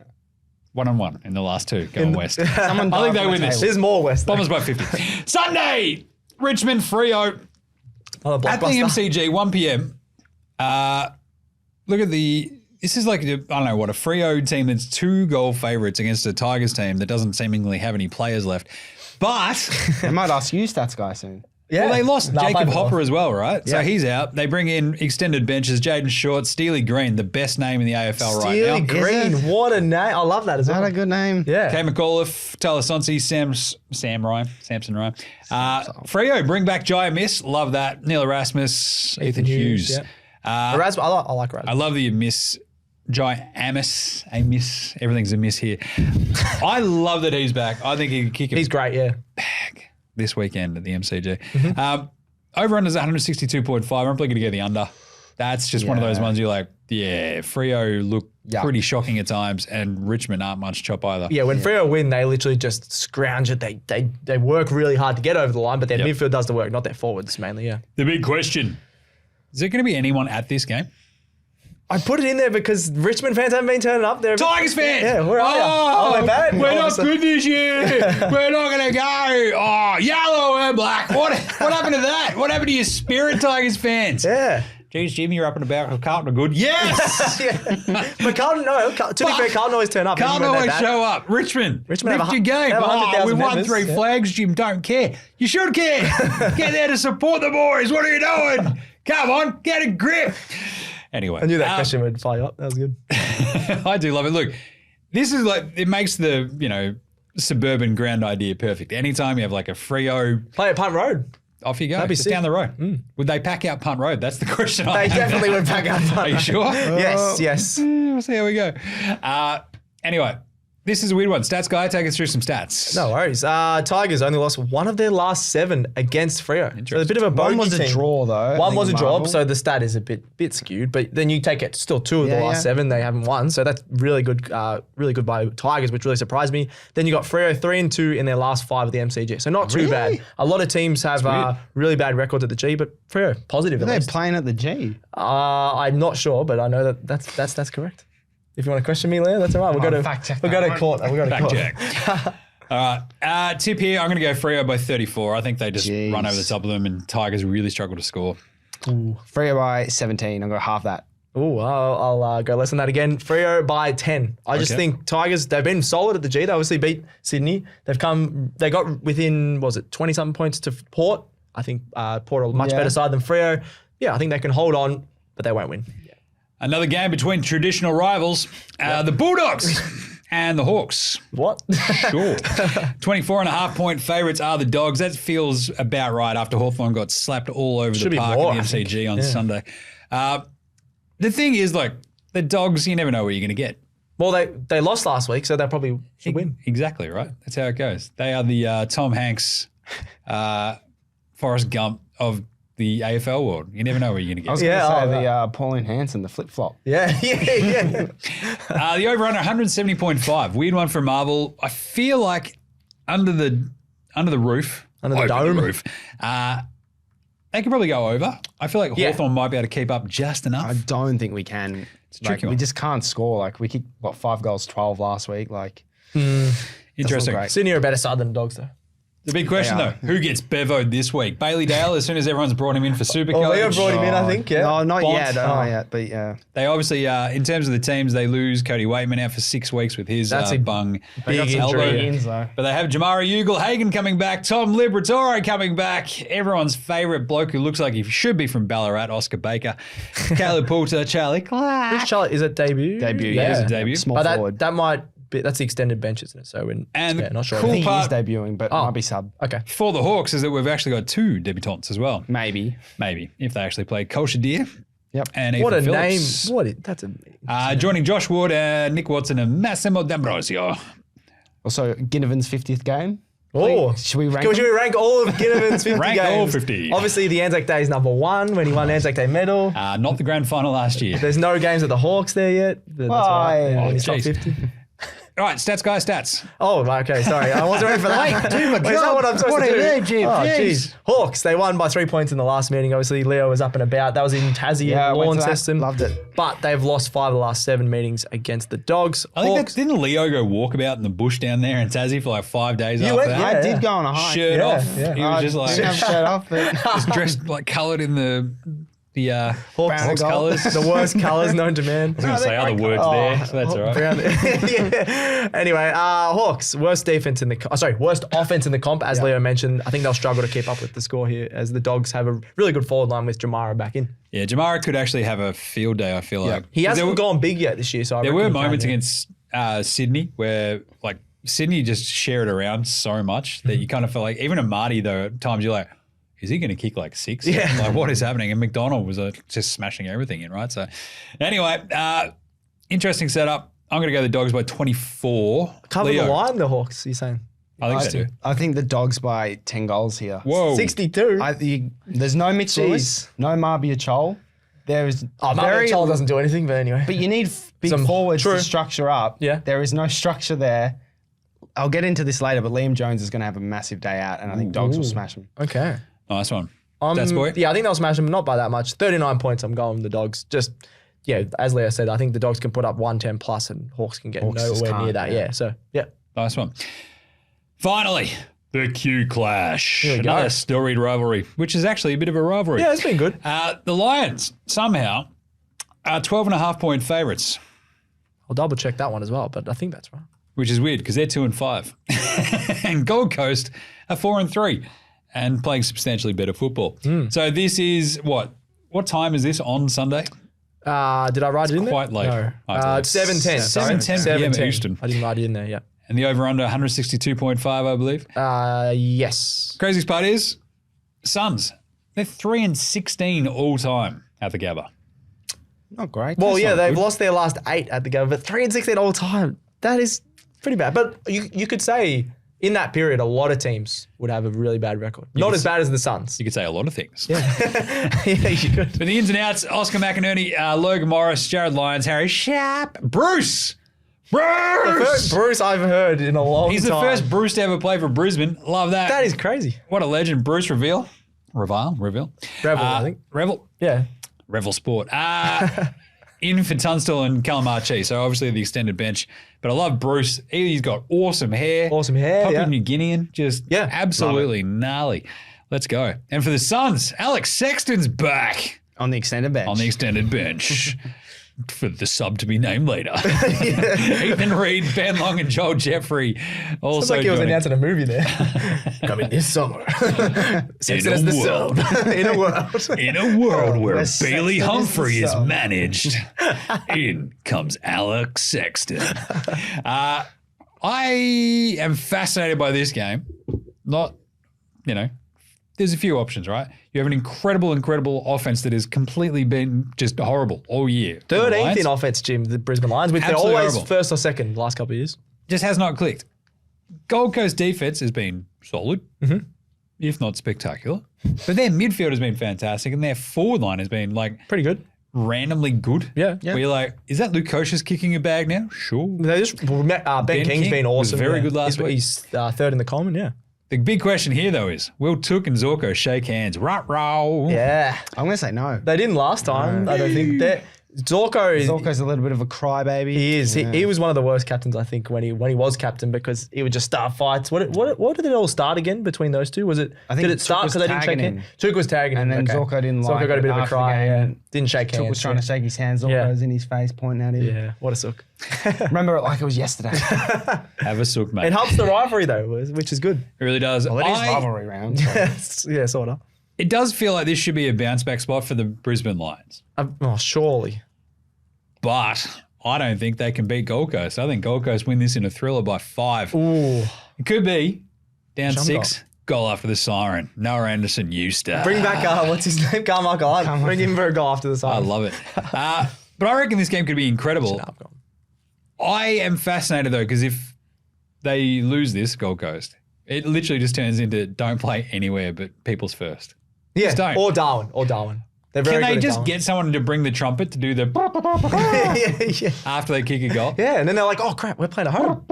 Speaker 1: 1-1 in the last 2 going west.
Speaker 2: Someone
Speaker 1: I think
Speaker 2: died
Speaker 1: they
Speaker 2: on
Speaker 1: win
Speaker 2: the
Speaker 1: this.
Speaker 2: table.
Speaker 3: There's more West.
Speaker 1: Bombers by 50. Sunday, Richmond Freo
Speaker 3: Another
Speaker 1: at the
Speaker 3: blockbuster.
Speaker 1: MCG, 1 p.m. Look at this is like, I don't know what, a Freo team that's 2 goal favourites against a Tigers team that doesn't seemingly have any players left. But,
Speaker 2: They might ask you, stats guy, soon.
Speaker 3: Yeah.
Speaker 1: well, they lost
Speaker 3: No, I
Speaker 1: Jacob
Speaker 3: played
Speaker 1: Hopper
Speaker 3: well.
Speaker 1: as well, right? So
Speaker 3: Yeah.
Speaker 1: he's out. They bring in extended benches, Jaden Short, Steely Green, the best name in the AFL right
Speaker 3: Steely
Speaker 1: now.
Speaker 3: Green.
Speaker 2: Is it?
Speaker 3: What a name. I love that as
Speaker 2: Is that
Speaker 3: well.
Speaker 2: a good name?
Speaker 3: Yeah.
Speaker 1: Kay McAuliffe, Taylor Sonsi, Samson Ryan. Freo, bring back Jaymz. Love that. Neil Erasmus, Ethan Hughes.
Speaker 3: Yeah. I like Raz.
Speaker 1: I love that you miss Jaymz. A miss. Everything's a miss here. I love that he's back. I think he could kick it
Speaker 3: He's great, yeah.
Speaker 1: back this weekend at the MCG. Over under is 162.5. I'm probably going to go the under. That's just one of those ones you're like, yeah, Freo look pretty shocking at times, and Richmond aren't much chop either.
Speaker 3: Yeah, when Freo win, they literally just scrounge it. They work really hard to get over the line, but their midfield does the work, not their forwards mainly, yeah.
Speaker 1: The big question, is there going to be anyone at this game?
Speaker 3: I put it in there because Richmond fans haven't been turning up there.
Speaker 1: Tigers fans!
Speaker 3: Yeah, where are you? Oh, we're bad.
Speaker 1: We're not
Speaker 3: Obviously.
Speaker 1: good this year. We're not going to go. Oh, yellow and black. What happened to that? What happened to your spirit, Tigers fans?
Speaker 3: Yeah.
Speaker 1: Geez, Jimmy, you're up and about. Carlton are good. Yes!
Speaker 3: But Carlton, to be fair, Carlton always turn up.
Speaker 1: Can't
Speaker 3: Even when they're
Speaker 1: always
Speaker 3: bad.
Speaker 1: show up. Richmond
Speaker 3: have
Speaker 1: lift
Speaker 3: a-
Speaker 1: your game.
Speaker 3: they have 100,000
Speaker 1: We won
Speaker 3: members,
Speaker 1: 3
Speaker 3: yeah.
Speaker 1: flags, Jim. Don't care. You should care. Get there to support the boys. What are you doing? Come on, get a grip. Anyway.
Speaker 3: I knew that question would fire up. That was good.
Speaker 1: I do love it. Look, this is like, it makes the, suburban ground idea perfect. Anytime you have like a Freo,
Speaker 3: Play at Punt Road.
Speaker 1: off you go.
Speaker 3: That'd be
Speaker 1: Just
Speaker 3: sick.
Speaker 1: down the road. Would they pack out Punt Road? That's the question.
Speaker 3: They definitely would pack up Punt
Speaker 1: Are you
Speaker 3: Road.
Speaker 1: sure?
Speaker 3: Yes.
Speaker 1: We'll see how we go. Anyway, this is a weird one. Stats guy, take us through some stats.
Speaker 3: No worries. Tigers only lost one of their last 7 against Freo. So a bit of a bogey
Speaker 2: One was a
Speaker 3: team.
Speaker 2: draw, though.
Speaker 3: One
Speaker 2: I
Speaker 3: was a
Speaker 2: think,
Speaker 3: draw,
Speaker 2: Marvel.
Speaker 3: so the stat is a bit skewed. But then you take it still 2 of the last 7 they haven't won, so that's really good by Tigers, which really surprised me. Then you got Freo 3-2 in their last 5 of the MCG, so not too bad. A lot of teams have really bad records at the G, but Freo positive.
Speaker 2: Are
Speaker 3: At
Speaker 2: they
Speaker 3: least.
Speaker 2: playing at the G?
Speaker 3: I'm not sure, but I know that's correct. If you want to question me, Leo, that's all right. We'll go to
Speaker 2: fact check
Speaker 3: We'll go
Speaker 2: that
Speaker 3: to
Speaker 2: one.
Speaker 3: court. We'll go to
Speaker 1: Fact
Speaker 3: court.
Speaker 1: check. All right. Tip here. I'm going to go Freo by 34. I think they just run over the top of them, and Tigers really struggle to score.
Speaker 2: Freo by 17. I'll go half that.
Speaker 3: Oh, I'll go less than that again. Freo by 10. I just think Tigers, they've been solid at the G. They obviously beat Sydney. They got within, 20-something points to Port. I think Port are a much better side than Freo. Yeah, I think they can hold on, but they won't win.
Speaker 1: Another game between traditional rivals, the Bulldogs and the Hawks.
Speaker 3: What?
Speaker 1: Sure. 24.5-point favourites are the Dogs. That feels about right after Hawthorn got slapped all over the park
Speaker 3: more,
Speaker 1: at the MCG on Sunday. The thing is, like, the Dogs, you never know where you're going to get.
Speaker 3: Well, they lost last week, so they probably should win.
Speaker 1: Exactly, right? That's how it goes. They are the Tom Hanks, Forrest Gump of the AFL world. You never know where you're going to
Speaker 2: I was
Speaker 1: get.
Speaker 2: going to say the Pauline Hanson, the flip-flop.
Speaker 3: Yeah.
Speaker 1: The over-under 170.5. Weird one for Marvel. I feel like under the roof,
Speaker 3: Under the
Speaker 1: over
Speaker 3: dome.
Speaker 1: roof, they could probably go over. I feel like Hawthorn might be able to keep up just enough.
Speaker 2: I don't think we can.
Speaker 1: It's a tricky
Speaker 2: We
Speaker 1: one.
Speaker 2: just can't score. Like, we kicked, 5 goals, 12 last week. Like,
Speaker 1: Interesting.
Speaker 2: great.
Speaker 3: Sydney are a better side than the Dogs, though.
Speaker 1: The big question, though, who gets bevoed this week? Bailey Dale, as soon as everyone's brought him in for SuperCoach.
Speaker 3: Leo brought him in, I think, yeah.
Speaker 2: No, not
Speaker 1: Bont.
Speaker 2: yet. Not yet, but yeah.
Speaker 1: They obviously, in terms of the teams, they lose Cody Waitman out for 6 weeks with his
Speaker 3: That's a
Speaker 1: bung
Speaker 3: big
Speaker 1: elbow.
Speaker 3: injury.
Speaker 2: But
Speaker 1: But they have Jamara Ugle-Hagan coming back, Tom Liberatore coming back, everyone's favourite bloke who looks like he should be from Ballarat, Oscar Baker, Caleb Poulter, Charlie Clark.
Speaker 3: Which Charlotte is it debut?
Speaker 2: Debut,
Speaker 1: Yeah,
Speaker 2: yeah.
Speaker 1: it's a debut.
Speaker 2: Small
Speaker 3: But
Speaker 2: forward.
Speaker 3: that might be, that's the extended bench, isn't it? So not sure.
Speaker 1: cool
Speaker 2: I think he is
Speaker 1: part
Speaker 2: debuting, but might be sub.
Speaker 3: Okay.
Speaker 1: for the Hawks is that we've actually got 2 debutants as well.
Speaker 2: Maybe.
Speaker 1: Maybe, if they actually play Kolsha Deer
Speaker 2: Yep.
Speaker 1: and
Speaker 3: What a
Speaker 1: Ethan
Speaker 3: name.
Speaker 1: Phillips.
Speaker 3: That's a...
Speaker 1: Joining Josh Wood, Nick Watson and Massimo D'Ambrosio.
Speaker 2: Also, Ginnivan's 50th game.
Speaker 3: Oh,
Speaker 2: Should we rank
Speaker 3: Should
Speaker 2: them?
Speaker 3: we rank all of Ginnivan's 50
Speaker 1: Rank
Speaker 3: games?
Speaker 1: all 50.
Speaker 3: Obviously, the Anzac Day is number 1 when he won the Anzac Day medal.
Speaker 1: Not the grand final last year.
Speaker 3: There's no games at the Hawks there yet. That's
Speaker 2: Why?
Speaker 3: right.
Speaker 1: Oh,
Speaker 3: In his top
Speaker 1: jeez.
Speaker 3: 50.
Speaker 1: All right, stats, guys, stats.
Speaker 3: Oh, right, okay, sorry. I wasn't ready for that.
Speaker 2: do my
Speaker 3: Is that
Speaker 2: job.
Speaker 3: what I'm supposed
Speaker 2: What
Speaker 3: to
Speaker 2: are
Speaker 3: do?
Speaker 2: they, Jim?
Speaker 3: Oh,
Speaker 2: Jeez.
Speaker 3: jeez. Hawks, they won by 3 points in the last meeting. Obviously, Leo was up and about. That was in Tassie
Speaker 2: Yeah, I
Speaker 3: and
Speaker 2: went to that.
Speaker 3: Launceston.
Speaker 2: Loved it.
Speaker 3: But they've lost 5 of the last 7 meetings against the Dogs.
Speaker 1: I think
Speaker 3: Hawks,
Speaker 1: didn't Leo go walkabout in the bush down there in Tassie for like 5 days after
Speaker 3: went-
Speaker 1: that?
Speaker 3: yeah.
Speaker 2: I did go on a hike.
Speaker 1: Shirt
Speaker 3: Yeah,
Speaker 1: off.
Speaker 3: yeah.
Speaker 1: He was just like
Speaker 2: didn't have shirt off, but
Speaker 1: just dressed like coloured in the
Speaker 3: Hawks
Speaker 2: Brown and gold.
Speaker 1: colours.
Speaker 3: the worst colours known to man.
Speaker 1: I was going to say other words there, so that's all right.
Speaker 3: Yeah. Anyway, Hawks, worst offense in the comp, as Leo mentioned. I think they'll struggle to keep up with the score here, as the Dogs have a really good forward line with Jamara back in.
Speaker 1: Yeah, Jamara could actually have a field day, I feel like.
Speaker 3: He hasn't
Speaker 1: There were-
Speaker 3: gone big yet this year, so I
Speaker 1: There
Speaker 3: reckon
Speaker 1: were
Speaker 3: he can,
Speaker 1: moments
Speaker 3: yeah.
Speaker 1: against Sydney where, like, Sydney just share it around so much that you kind of feel like, even a Marty, though, at times you're like, is he going to kick like 6?
Speaker 3: Yeah.
Speaker 1: Like, what is happening? And McDonald was just smashing everything in, right? So, anyway, interesting setup. I'm going to go the Dogs by 24.
Speaker 3: Cover
Speaker 1: Leo,
Speaker 3: the line, the Hawks, you're saying?
Speaker 1: I think so.
Speaker 2: I think the Dogs by 10 goals here.
Speaker 1: Whoa.
Speaker 3: 62.
Speaker 2: There's no Mitch
Speaker 3: Jeez.
Speaker 2: Lewis, no Marbia Chol. There is
Speaker 3: Very Charles doesn't do anything, but anyway.
Speaker 2: But you need big
Speaker 3: Some-
Speaker 2: forwards
Speaker 3: true.
Speaker 2: to structure up.
Speaker 3: Yeah.
Speaker 2: There is no structure there. I'll get into this later, but Liam Jones is going to have a massive day out, and I think Dogs will smash him.
Speaker 3: Okay.
Speaker 1: Nice one. That's boy.
Speaker 3: Yeah, I think they'll smash them, not by that much. 39 points, I'm going with the Dogs. Just, yeah, as Leo said, I think the Dogs can put up 110 plus and Hawks can get
Speaker 2: Hawks just
Speaker 3: nowhere near
Speaker 2: can't,
Speaker 3: that.
Speaker 2: yeah.
Speaker 3: Yeah, so, yeah.
Speaker 1: Nice one. Finally, the Q Clash.
Speaker 3: Here we go.
Speaker 1: Another storied rivalry, which is actually a bit of a rivalry.
Speaker 3: Yeah, it's been good.
Speaker 1: The Lions, somehow, are 12.5-point favourites,
Speaker 3: I'll double check that one as well, but I think that's right.
Speaker 1: which is weird because they're 2-5. And Gold Coast are 4-3 and playing substantially better football. So this is what? What time is this on Sunday?
Speaker 3: Did I write it in there?
Speaker 1: quite late,
Speaker 3: No.
Speaker 1: I believe.
Speaker 3: 7:10.
Speaker 1: 7:10 p.m. Eastern.
Speaker 3: I didn't write it in there, yeah.
Speaker 1: And the over-under 162.5, I believe.
Speaker 3: Yes.
Speaker 1: Craziest part is Suns. They're 3-16 all time at the Gabba.
Speaker 2: Not great.
Speaker 3: Well,
Speaker 2: That's
Speaker 3: yeah,
Speaker 2: not
Speaker 3: they've
Speaker 2: good.
Speaker 3: lost their last 8 at the Gabba, but 3-16 all time. That is pretty bad. But you could say in that period, a lot of teams would have a really bad record. Not as bad as the Suns.
Speaker 1: You could say a lot of things.
Speaker 3: Yeah, you could.
Speaker 1: But the ins and outs, Oscar McInerney, Logan Morris, Jared Lyons, Harry Sharp, Bruce.
Speaker 3: First Bruce I've heard in a long time.
Speaker 1: He's the first Bruce to ever play for Brisbane. Love that.
Speaker 3: That is crazy.
Speaker 1: What a legend. Bruce Reveal,
Speaker 3: Revel, I think.
Speaker 1: Revel.
Speaker 3: Yeah.
Speaker 1: Revel Sport. In for Tunstall and Calamarchi, so obviously the extended bench. But I love Bruce. He's got awesome hair.
Speaker 3: Awesome hair,
Speaker 1: Papua
Speaker 3: yeah.
Speaker 1: New Guinean, just
Speaker 3: Yeah,
Speaker 1: absolutely gnarly. Let's go. And for the Suns, Alex Sexton's back
Speaker 2: On the extended bench.
Speaker 1: on the extended bench. For the sub to be named later. Ethan Reed, Ben Long, and Joel Jeffrey also
Speaker 3: Sounds like he was
Speaker 1: joining.
Speaker 3: announcing a movie there. Coming this summer. Sexton as the
Speaker 1: world.
Speaker 3: sub. In a world.
Speaker 1: In a world where
Speaker 2: where
Speaker 1: Bailey
Speaker 2: Sexton is the
Speaker 1: Humphrey is
Speaker 2: sub.
Speaker 1: managed, in comes Alex Sexton. I am fascinated by this game. Not, there's a few options, right? You have an incredible offense that has completely been just horrible all year.
Speaker 3: 13th in offense, Jim, the Brisbane Lions, which they're
Speaker 1: Absolutely
Speaker 3: always
Speaker 1: horrible.
Speaker 3: first or second the last couple of years.
Speaker 1: Just has not clicked. Gold Coast defense has been solid, if not spectacular. But their midfield has been fantastic, and their forward line has been
Speaker 3: Pretty good.
Speaker 1: randomly good.
Speaker 3: Yeah.
Speaker 1: Where you're like, is that Luke Kosher's kicking a bag now? Sure.
Speaker 3: They just Ben King's
Speaker 1: King
Speaker 3: been
Speaker 1: was
Speaker 3: awesome.
Speaker 1: very good last week.
Speaker 3: He's third in the Common, yeah.
Speaker 1: The big question here, though, is will Took and Zorko shake hands? Rah-rah.
Speaker 3: Yeah.
Speaker 2: I'm going to say no.
Speaker 3: They didn't last time. I don't think.
Speaker 2: Zorko's a little bit of a crybaby.
Speaker 3: He is.
Speaker 2: Yeah.
Speaker 3: He was one of the worst captains, I think, when he was captain, because he would just start fights. What did it all start again between those two? Was it?
Speaker 2: I think
Speaker 3: did it start
Speaker 2: Took
Speaker 3: because
Speaker 2: was
Speaker 3: they didn't shake
Speaker 2: tagging
Speaker 3: hands?
Speaker 2: him.
Speaker 3: Took was tagging
Speaker 2: And
Speaker 3: him.
Speaker 2: then
Speaker 3: okay.
Speaker 2: Zorko didn't
Speaker 3: Zorko
Speaker 2: like
Speaker 3: got a bit
Speaker 2: it
Speaker 3: of a
Speaker 2: after
Speaker 3: cry.
Speaker 2: the
Speaker 3: Yeah.
Speaker 2: game.
Speaker 3: Didn't shake hands.
Speaker 2: Took was trying to shake his hands. Zorko
Speaker 3: Yeah.
Speaker 2: was in his face, pointing at him.
Speaker 3: Yeah. What a sook.
Speaker 2: Remember it like it was yesterday.
Speaker 1: Have a sook, mate.
Speaker 3: It helps the rivalry though, which is good.
Speaker 1: It really does.
Speaker 2: Well, it is rivalry round. So.
Speaker 3: Yeah, sort of.
Speaker 1: It does feel like this should be a bounce back spot for the Brisbane Lions.
Speaker 3: Surely.
Speaker 1: But I don't think they can beat Gold Coast. I think Gold Coast win this in a thriller by 5.
Speaker 3: Ooh.
Speaker 1: It could be down
Speaker 3: Jump
Speaker 1: 6. Goal after the siren. Noah Anderson, Eustace.
Speaker 3: Bring back what's his name? Carmichael. Bring him for a goal after the
Speaker 1: I
Speaker 3: side.
Speaker 1: love it. But I reckon this game could be incredible. I am fascinated, though, because if they lose this, Gold Coast, it literally just turns into don't play anywhere but people's first.
Speaker 3: Yeah.
Speaker 1: Just don't.
Speaker 3: Or Darwin. They're very
Speaker 1: Can they
Speaker 3: good at
Speaker 1: just
Speaker 3: Darwin.
Speaker 1: get someone to bring the trumpet to do the
Speaker 3: yeah.
Speaker 1: after they kick a goal?
Speaker 3: Yeah, and then they're like, oh crap, we're playing at home.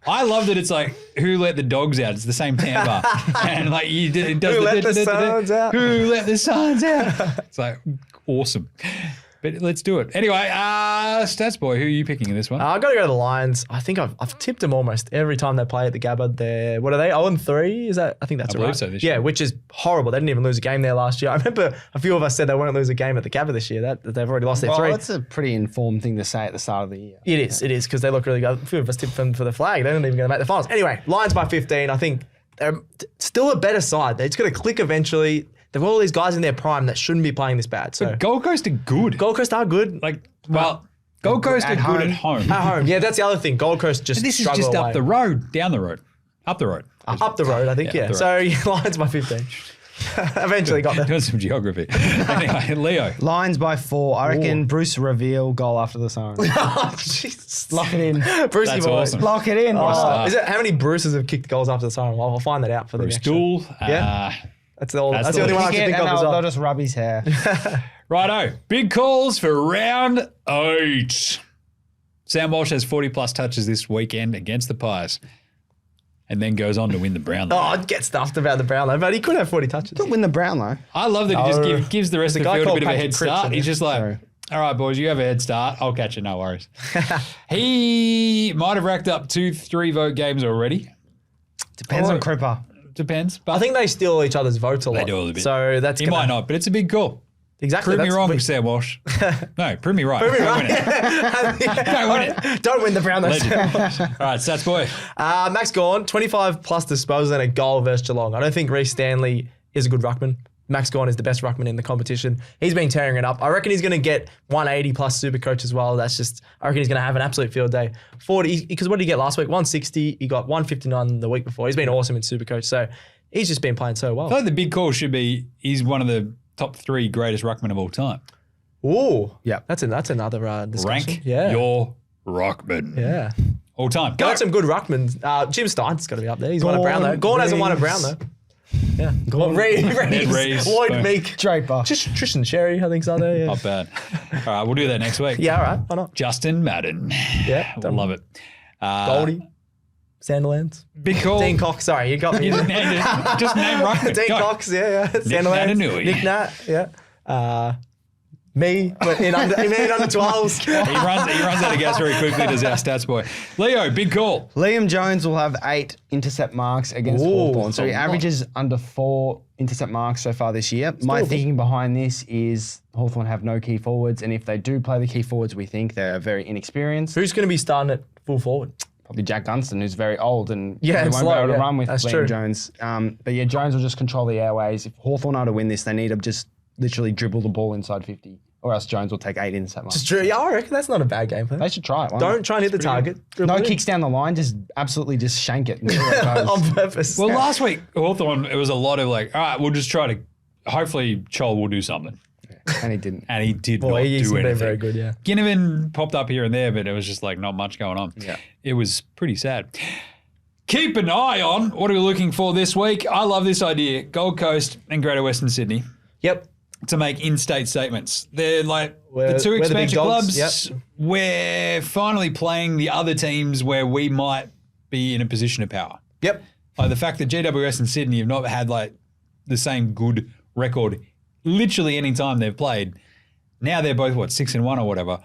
Speaker 1: I love that it's like, who let the dogs out? It's the same timbre. And like, it does
Speaker 3: Who let the Suns out?
Speaker 1: Who let the Suns out? It's like, awesome. But let's do it. Anyway, Stats Boy, who are you picking in this one?
Speaker 3: I've got to go to the Lions. I think I've tipped them almost every time they play at the Gabba. They're, what are they, 0-3? Is that? I think that's
Speaker 1: I
Speaker 3: right.
Speaker 1: believe so this
Speaker 3: yeah,
Speaker 1: year.
Speaker 3: which is horrible. They didn't even lose a game there last year. I remember a few of us said they won't lose a game at the Gabba this year. That they've already lost their
Speaker 2: Well,
Speaker 3: 3.
Speaker 2: that's a pretty informed thing to say at the start of the year.
Speaker 3: It is, because they look really good. A few of us tipped them for the flag. They're not even going to make the finals. Anyway, Lions by 15. I think they're still a better side. It's going to click eventually. They've got all these guys in their prime that shouldn't be playing this bad. So
Speaker 1: Gold Coast are good.
Speaker 3: Gold Coast are good.
Speaker 1: Gold Coast are
Speaker 2: at
Speaker 1: good at
Speaker 2: home.
Speaker 1: home.
Speaker 3: At home. Yeah, that's the other thing. Gold Coast just
Speaker 1: But this is
Speaker 3: struggle
Speaker 1: just
Speaker 3: away.
Speaker 1: up the road, down the road, up the road.
Speaker 3: Up the road, I think,
Speaker 1: Yeah,
Speaker 3: yeah.
Speaker 1: up the
Speaker 3: So yeah, Lions by 15. Eventually got there.
Speaker 1: Doing some geography. Anyway, Leo.
Speaker 2: Lions by 4. I reckon Bruce Reveal goal after the siren.
Speaker 3: Oh, Jesus.
Speaker 2: Lock it in.
Speaker 3: Brucey
Speaker 1: That's
Speaker 3: boy.
Speaker 1: awesome.
Speaker 2: Lock it in.
Speaker 3: Is it how many Bruces have kicked goals after the siren? Well, I'll find that out for the
Speaker 1: Bruce
Speaker 3: next show.
Speaker 1: Dool.
Speaker 3: Yeah. That's the
Speaker 1: That's
Speaker 3: only
Speaker 1: the
Speaker 3: one I
Speaker 2: Kick
Speaker 3: can
Speaker 2: it,
Speaker 3: think of
Speaker 2: and
Speaker 3: as
Speaker 2: they'll
Speaker 3: well.
Speaker 2: just rub his hair.
Speaker 1: Righto. Big calls for round 8. Sam Walsh has 40 plus touches this weekend against the Pies and then goes on to win the Brownlow.
Speaker 3: Oh, I'd get stuffed about the Brownlow, but he could have 40 touches.
Speaker 2: Don't win the Brownlow.
Speaker 1: I love that he just gives the rest of the
Speaker 3: There's a guy
Speaker 1: field a
Speaker 3: called
Speaker 1: bit of a
Speaker 3: Patrick
Speaker 1: head
Speaker 3: Cripps
Speaker 1: start.
Speaker 3: in
Speaker 1: He's
Speaker 3: there.
Speaker 1: just like,
Speaker 2: Sorry.
Speaker 1: all right, boys, you have a head start. I'll catch it, no worries. He might have racked up 2-3 vote games already.
Speaker 2: Depends on Cripper.
Speaker 1: Depends. But
Speaker 3: I think they steal each other's votes a lot.
Speaker 1: They do a little bit.
Speaker 3: So that's
Speaker 1: he
Speaker 3: gonna-
Speaker 1: might not, but it's a big call.
Speaker 3: Exactly.
Speaker 1: Prove me
Speaker 3: that's-
Speaker 1: wrong,
Speaker 3: we-
Speaker 1: Sam Walsh. No, prove me right.
Speaker 3: Prove me
Speaker 1: Go
Speaker 3: right.
Speaker 1: win it. Go win it.
Speaker 3: Don't win the Brownlow.
Speaker 1: Legend. All right, Stats Boy.
Speaker 3: Max Gawn, 25 plus disposals and a goal versus Geelong. I don't think Reece Stanley is a good ruckman. Max Gawn is the best ruckman in the competition. He's been tearing it up. I reckon he's going to get 180 plus SuperCoach as well. I reckon he's going to have an absolute field day. 40, because what did he get last week? 160. He got 159 the week before. He's been awesome in SuperCoach. So he's just been playing so well.
Speaker 1: I thought the big call should be he's one of the top 3 greatest ruckmen of all time.
Speaker 3: Ooh. Yeah. That's another discussion.
Speaker 1: Rank your ruckman.
Speaker 3: Yeah.
Speaker 1: All time.
Speaker 3: Got some good ruckmans. Jim Stein's got to be up there. He's won a Brownlow. Gawn hasn't won a Brownlow. Yeah. Reeves. Lloyd Meek.
Speaker 2: Draper.
Speaker 3: Just Tristan Sherry, I think's on there. Yeah.
Speaker 1: Not bad. All right, we'll do that next week.
Speaker 3: Yeah, all right. Why not?
Speaker 1: Justin Madden.
Speaker 3: Yeah.
Speaker 1: I love it.
Speaker 3: Goldie. Sandilands.
Speaker 1: Big call.
Speaker 3: Dean Cox. Sorry, you got me.
Speaker 1: Just name ruckman.
Speaker 3: Dean Cox, yeah. Sandilands. Nick Nat, yeah. Me, but in under 12s.
Speaker 1: He runs out of gas very quickly, does our stats boy. Leo, big call.
Speaker 2: Liam Jones will have 8 intercept marks against Hawthorn. So he averages under 4 intercept marks so far this year. My thinking behind this is Hawthorn have no key forwards, and if they do play the key forwards, we think they're very inexperienced.
Speaker 3: Who's going to be starting at full forward?
Speaker 2: Probably Jack Dunstan, who's very old and
Speaker 3: won't
Speaker 2: be able to run with Liam Jones. But yeah, Jones will just control the airways. If Hawthorn are to win this, they need to just literally dribble the ball inside 50. Or else Jones will take 8 intercept marks.
Speaker 3: Yeah, I reckon that's not a bad game plan.
Speaker 2: They should try it.
Speaker 3: Don't try and hit the target.
Speaker 2: No kicks down the line, just absolutely just shank it.
Speaker 3: On purpose.
Speaker 1: Well, last week, Hawthorn, it was a lot of like, all right, we'll just try to, hopefully Chol will do something.
Speaker 2: And he didn't.
Speaker 1: And he did not do anything.
Speaker 3: Been very good, yeah.
Speaker 1: Ginnivan popped up here and there, but it was just like not much going on.
Speaker 2: Yeah.
Speaker 1: It was pretty sad. Keep an eye on what are we looking for this week. I love this idea. Gold Coast and Greater Western Sydney.
Speaker 3: Yep.
Speaker 1: To make in-state statements. They're like
Speaker 3: the
Speaker 1: 2 expansion clubs.
Speaker 3: Yep.
Speaker 1: We're finally playing the other teams where we might be in a position of power.
Speaker 3: Yep.
Speaker 1: Like the fact that GWS and Sydney have not had like the same good record literally any time they've played. Now they're both, 6-1 or whatever.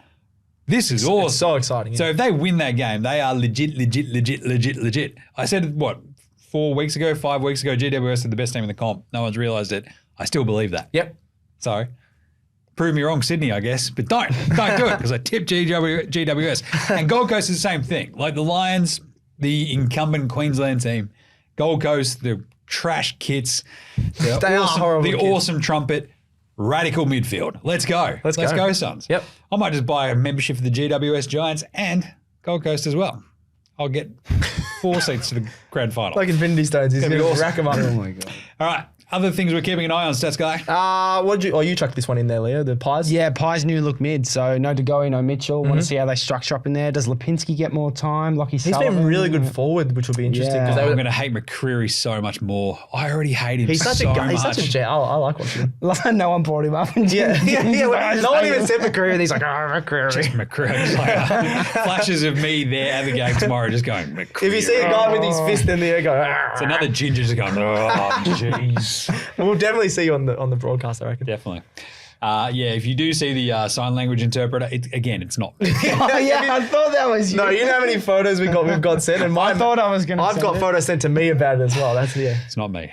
Speaker 1: This is awesome.
Speaker 3: It's so exciting. Yeah.
Speaker 1: So if they win that game, they are legit. I said, 5 weeks ago, GWS are the best team in the comp. No one's realised it. I still believe that.
Speaker 3: Yep.
Speaker 1: So, prove me wrong, Sydney, I guess, but don't do it because I tipped GWS. And Gold Coast is the same thing. Like the Lions, the incumbent Queensland team, Gold Coast, the trash kits, awesome trumpet, radical midfield. Let's go. Let's go, Suns.
Speaker 3: Yep.
Speaker 1: I might just buy a membership for the GWS Giants and Gold Coast as well. I'll get 4 seats to the grand final.
Speaker 3: Like Infinity Stones. He's going to rack them up.
Speaker 2: Oh, my God.
Speaker 1: All right. Other things we're keeping an eye on, Stats Guy.
Speaker 3: You chucked this one in there, Leo, the Pies?
Speaker 2: Yeah, Pies new look mid. So no DeGoey, no Mitchell. Want to see how they structure up in there. Does Lipinski get more time? He's
Speaker 3: been really good forward, which will be interesting.
Speaker 2: Yeah.
Speaker 1: I'm going to hate McCreary so much more. I already hate him
Speaker 3: He's such a jet. I like watching him.
Speaker 2: No one brought him up.
Speaker 3: No one even said McCreary. And he's like, McCreary.
Speaker 1: Just McCreary. Like, flashes of me there at the game tomorrow just going, McCreary.
Speaker 3: If you see a guy with his fist in the air go,
Speaker 1: it's another ginger just going, oh, jeez.
Speaker 3: We'll definitely see you on the broadcast, I reckon.
Speaker 1: Definitely. If you do see the sign language interpreter, it's not me.
Speaker 2: I thought that was you.
Speaker 3: No, you know how many photos we've got sent? And
Speaker 2: I thought I was going to
Speaker 3: I've got photos sent to me about it as well.
Speaker 1: It's not me.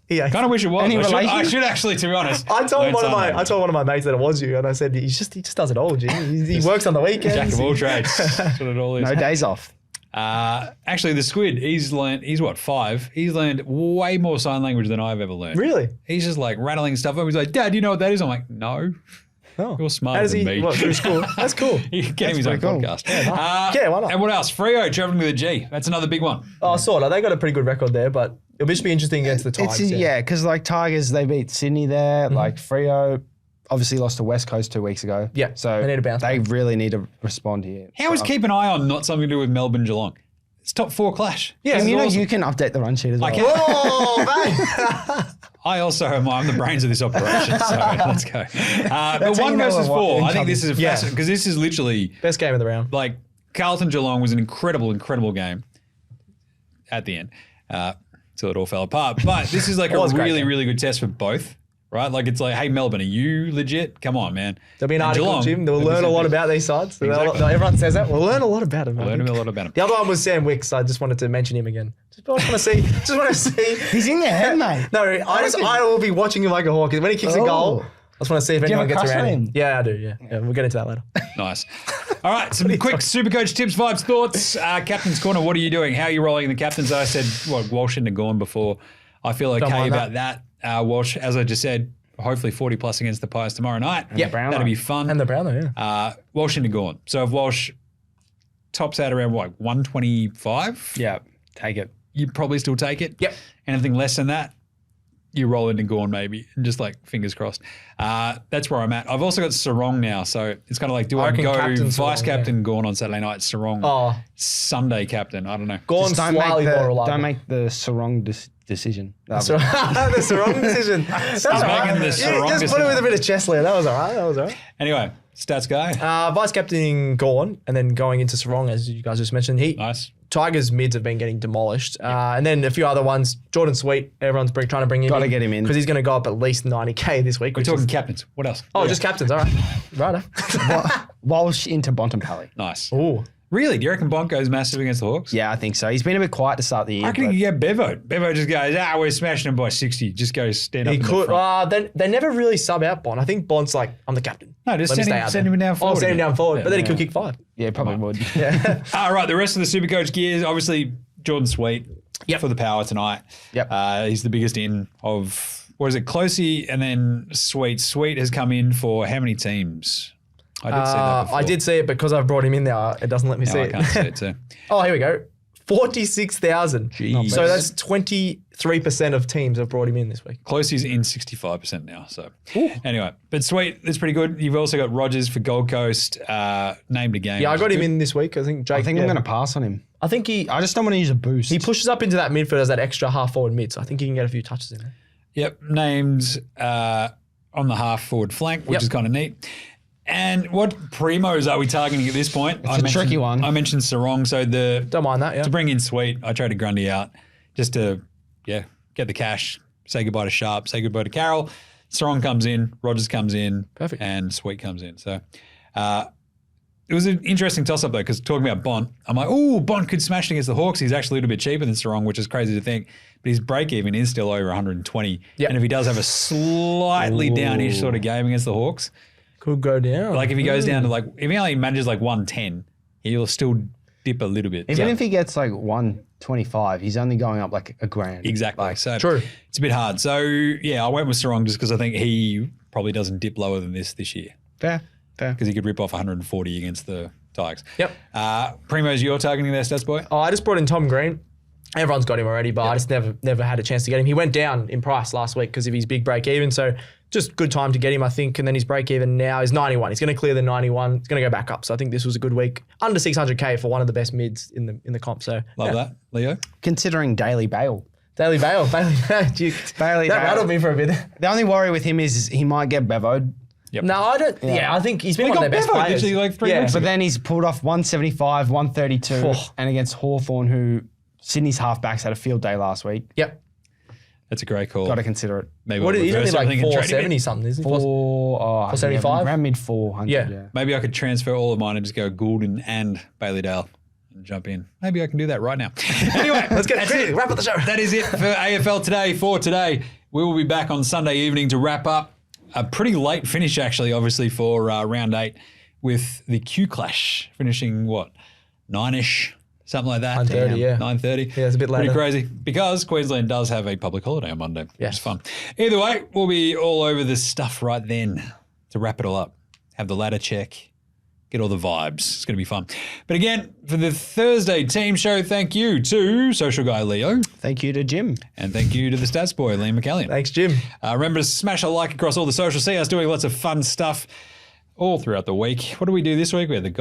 Speaker 3: Yeah.
Speaker 1: Kind of wish it was. I should actually, to be honest.
Speaker 3: I told one of my mates that it was you, and I said he just does it all, Jim. He works on the weekends.
Speaker 1: Jack of all trades. That's what it all is.
Speaker 2: No days off.
Speaker 1: Actually, the squid, he's 5? He's learned way more sign language than I've ever learned.
Speaker 3: Really?
Speaker 1: He's just like rattling stuff up. He's like, Dad, you know what that is? I'm like, no.
Speaker 3: Oh.
Speaker 1: You're smarter than me.
Speaker 3: Through school? That's cool.
Speaker 1: He gave his own podcast.
Speaker 3: Yeah, why not?
Speaker 1: And what else? Freo travelling with a G. That's another big one.
Speaker 3: Oh, sort of. They got a pretty good record there, but it'll just be interesting against the Tigers.
Speaker 2: Because Tigers, they beat Sydney there. Like Freo obviously lost to West Coast 2 weeks ago.
Speaker 3: Yeah,
Speaker 2: so
Speaker 3: they need to bounce
Speaker 2: They
Speaker 3: back.
Speaker 2: really need to respond here.
Speaker 1: How is keep an eye on not something to do with Melbourne Geelong? It's top 4 clash.
Speaker 2: Yeah, you can update the run sheet as well.
Speaker 1: I can.
Speaker 3: Oh, mate.
Speaker 1: I also am. I'm the brains of this operation, so let's go. But 1 versus 4, I think this is fascinating because this is literally
Speaker 3: best game of the round.
Speaker 1: Like Carlton Geelong was an incredible game at the end, till it all fell apart. But this is like a really good test for both. Right? Like it's like, hey, Melbourne, are you legit? Come on, man.
Speaker 3: There'll be an article, Jim. They'll learn a lot about these sides. Exactly. Everyone says that. We'll learn a lot about them.
Speaker 1: Learn a lot about them.
Speaker 3: The other one was Sam Wicks. I just wanted to mention him again. Just want to see.
Speaker 2: He's in their head, mate.
Speaker 3: No, I will be watching him like a hawk. When he kicks a goal, I just want to see if anyone gets around him. Yeah, I do. Yeah, we'll get into that later.
Speaker 1: Nice. All right, some quick SuperCoach tips, vibes, thoughts. Captain's Corner, what are you doing? How are you rolling the captains? I said, Walsh shouldn't have gone before. I feel okay
Speaker 3: mind
Speaker 1: about that. Walsh, as I just said, hopefully 40 plus against the Pies tomorrow night.
Speaker 2: Yeah,
Speaker 1: that'll be fun.
Speaker 3: And the Brownlow, yeah.
Speaker 1: Walsh into Gawn. So if Walsh tops out around 125?
Speaker 2: Yeah, take it.
Speaker 1: You probably still take it.
Speaker 3: Yep.
Speaker 1: Anything less than that, you roll into Gawn maybe, and just like fingers crossed. That's where I'm at. I've also got Sarong now, so it's kind of like, do I go vice captain Gawn on Saturday night, Sarong Sunday captain? I don't know.
Speaker 3: Gawn slightly more reliable.
Speaker 2: Don't make the Sarong decision.
Speaker 3: The Sarong decision. That's all right. Just put it with a bit of chest layer. That was all right.
Speaker 1: Anyway, stats guy.
Speaker 3: Vice captaining Gawn and then going into Sarong, as you guys just mentioned.
Speaker 1: Nice.
Speaker 3: Tigers mids have been getting demolished. And then a few other ones. Jordan Sweet, everyone's trying to bring him in.
Speaker 2: Got to get him in.
Speaker 3: Because he's going to go up at least 90K this week.
Speaker 1: We're talking captains. What else?
Speaker 3: Oh, just captains. All right. Righto.
Speaker 2: Walsh into Bontempelli.
Speaker 1: Nice.
Speaker 3: Ooh.
Speaker 1: Really? Do you reckon Bont goes massive against the Hawks?
Speaker 2: Yeah, I think so. He's been a bit quiet to start the year.
Speaker 1: I reckon he can get Bevo. Bevo just goes, we're smashing him by 60. Just goes stand up.
Speaker 3: He could. They never really sub out Bont. I think Bont's like, I'm the captain.
Speaker 1: No, just send him down forward.
Speaker 3: Oh, send him down forward.
Speaker 1: Yeah,
Speaker 3: but then he could kick 5.
Speaker 2: Yeah, probably would.
Speaker 3: Yeah.
Speaker 1: All right, the rest of the Supercoach gears, obviously Jordan Sweet for the power tonight.
Speaker 2: Yep.
Speaker 1: He's the biggest in of, what is it, Closey and then Sweet. Sweet has come in for how many teams? I did see that before.
Speaker 3: I did see it because I've brought him in there. It doesn't let me see
Speaker 1: I
Speaker 3: it.
Speaker 1: can't see it too.
Speaker 3: Oh, here we go. 46,000.
Speaker 1: Jeez.
Speaker 3: So that's 23% of teams have brought him in this week.
Speaker 1: Closey's in 65% now. So anyway, but Sweet, that's pretty good. You've also got Rogers for Gold Coast, named a game.
Speaker 3: Yeah, I got him in this week. I think I'm
Speaker 2: going to pass on him.
Speaker 3: I just
Speaker 2: don't want to use a boost.
Speaker 3: He pushes up into that midfield as that extra half forward mid. So I think he can get a few touches in there.
Speaker 1: Yep, named on the half forward flank, which is kind of neat. And what primos are we targeting at this point?
Speaker 2: It's a tricky one.
Speaker 1: I mentioned Sarong, so
Speaker 3: don't mind that. Yeah.
Speaker 1: To bring in Sweet, I traded Grundy out just to get the cash, say goodbye to Sharp, say goodbye to Carroll. Sarong comes in, Rogers comes in,
Speaker 3: perfect,
Speaker 1: and Sweet comes in. So it was an interesting toss up though, because talking about Bont, I'm like, Bont could smash it against the Hawks. He's actually a little bit cheaper than Sarong, which is crazy to think. But his break even is still over 120.
Speaker 3: Yep.
Speaker 1: And if he does have a slightly downish sort of game against the Hawks.
Speaker 3: Could go down.
Speaker 1: Like if he goes down to if he only manages 110, he'll still dip a little bit.
Speaker 2: Even if he gets 125, he's only going up a grand.
Speaker 1: Exactly. So
Speaker 3: true.
Speaker 1: It's a bit hard. So yeah, I went with Sarong just because I think he probably doesn't dip lower than this year.
Speaker 2: Fair.
Speaker 1: Because he could rip off 140 against the Tigers.
Speaker 3: Yep.
Speaker 1: Primos, you're targeting there, Stats Boy?
Speaker 3: Oh, I just brought in Tom Green. Everyone's got him already, but I just never had a chance to get him. He went down in price last week because of his big break even. So just good time to get him, I think. And then his break even now is 91. He's going to clear the 91. It's going to go back up. So I think this was a good week. Under 600K for one of the best mids in the comp. So
Speaker 1: love that, Leo.
Speaker 2: Considering Daily Bale.
Speaker 3: Bailey.
Speaker 2: Bailey.
Speaker 3: That rattled me for a bit.
Speaker 2: The only worry with him is he might get bevoed.
Speaker 3: Yep. No, I don't. Yeah, I think he's been one of their best players.
Speaker 1: Literally 3 weeks
Speaker 2: but
Speaker 1: ago.
Speaker 2: then he's pulled off 175, 132, and against Hawthorn, who Sydney's halfbacks had a field day last week.
Speaker 3: Yep.
Speaker 1: That's a great call.
Speaker 2: Got to consider it.
Speaker 1: Maybe
Speaker 3: he's only 470 something, isn't he?
Speaker 2: 475? Around mid 400, yeah.
Speaker 1: Maybe I could transfer all of mine and just go Goulden and Bailey Dale and jump in. Maybe I can do that right now. Anyway,
Speaker 3: let's get it. Wrap up the show.
Speaker 1: That is it for AFL Today for today. We will be back on Sunday evening to wrap up. A pretty late finish, actually, obviously, for round 8 with the Q Clash finishing, 9-ish, something like that.
Speaker 3: 9:30, yeah.
Speaker 1: 9:30.
Speaker 3: Yeah, it's a bit later.
Speaker 1: Pretty crazy because Queensland does have a public holiday on Monday, which is fun. Either way, we'll be all over this stuff right then to wrap it all up. Have the ladder check. Get all the vibes. It's going to be fun. But again, for the Thursday team show, thank you to Social Guy Leo.
Speaker 2: Thank you to Jim.
Speaker 1: And thank you to the Stats Boy, Liam McAllion.
Speaker 3: Thanks, Jim.
Speaker 1: Remember to smash a like across all the socials. See us doing lots of fun stuff all throughout the week. What did we do this week? We had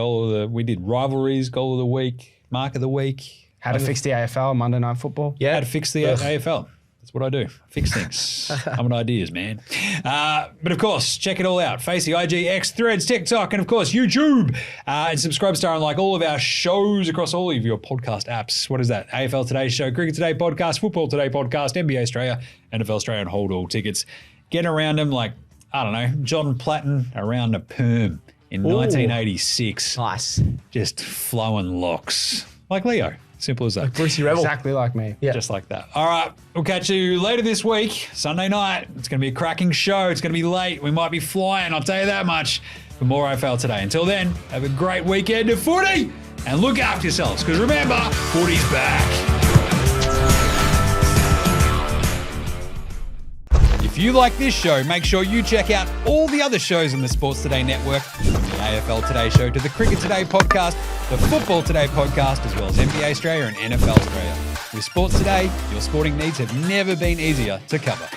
Speaker 1: we did rivalries, goal of the week, mark of the week.
Speaker 2: How to fix the AFL, Monday Night Football.
Speaker 1: Yeah. How to fix the AFL. That's what I do. Fix things. I'm an ideas, man. But of course, check it all out. Facey, IG, X, Threads, TikTok, and of course, YouTube. And subscribe, star, and like all of our shows across all of your podcast apps. What is that? AFL Today Show, Cricket Today Podcast, Football Today Podcast, NBA Australia, NFL Australia, and hold all tickets. Get around them like, I don't know, John Platten around a perm in 1986.
Speaker 3: Nice.
Speaker 1: Just flowing locks. Like Leo. Simple as that.
Speaker 3: Like Brucey Rebel.
Speaker 2: Exactly like me.
Speaker 3: Yeah.
Speaker 1: Just like that. All right. We'll catch you later this week, Sunday night. It's going to be a cracking show. It's going to be late. We might be flying, I'll tell you that much, for more AFL Today. Until then, have a great weekend of footy and look after yourselves because remember, footy's back. If you like this show, make sure you check out all the other shows in the Sports Today network, from the AFL Today Show to the Cricket Today podcast, the Football Today podcast, as well as NBA Australia and NFL Australia. With Sports Today, your sporting needs have never been easier to cover.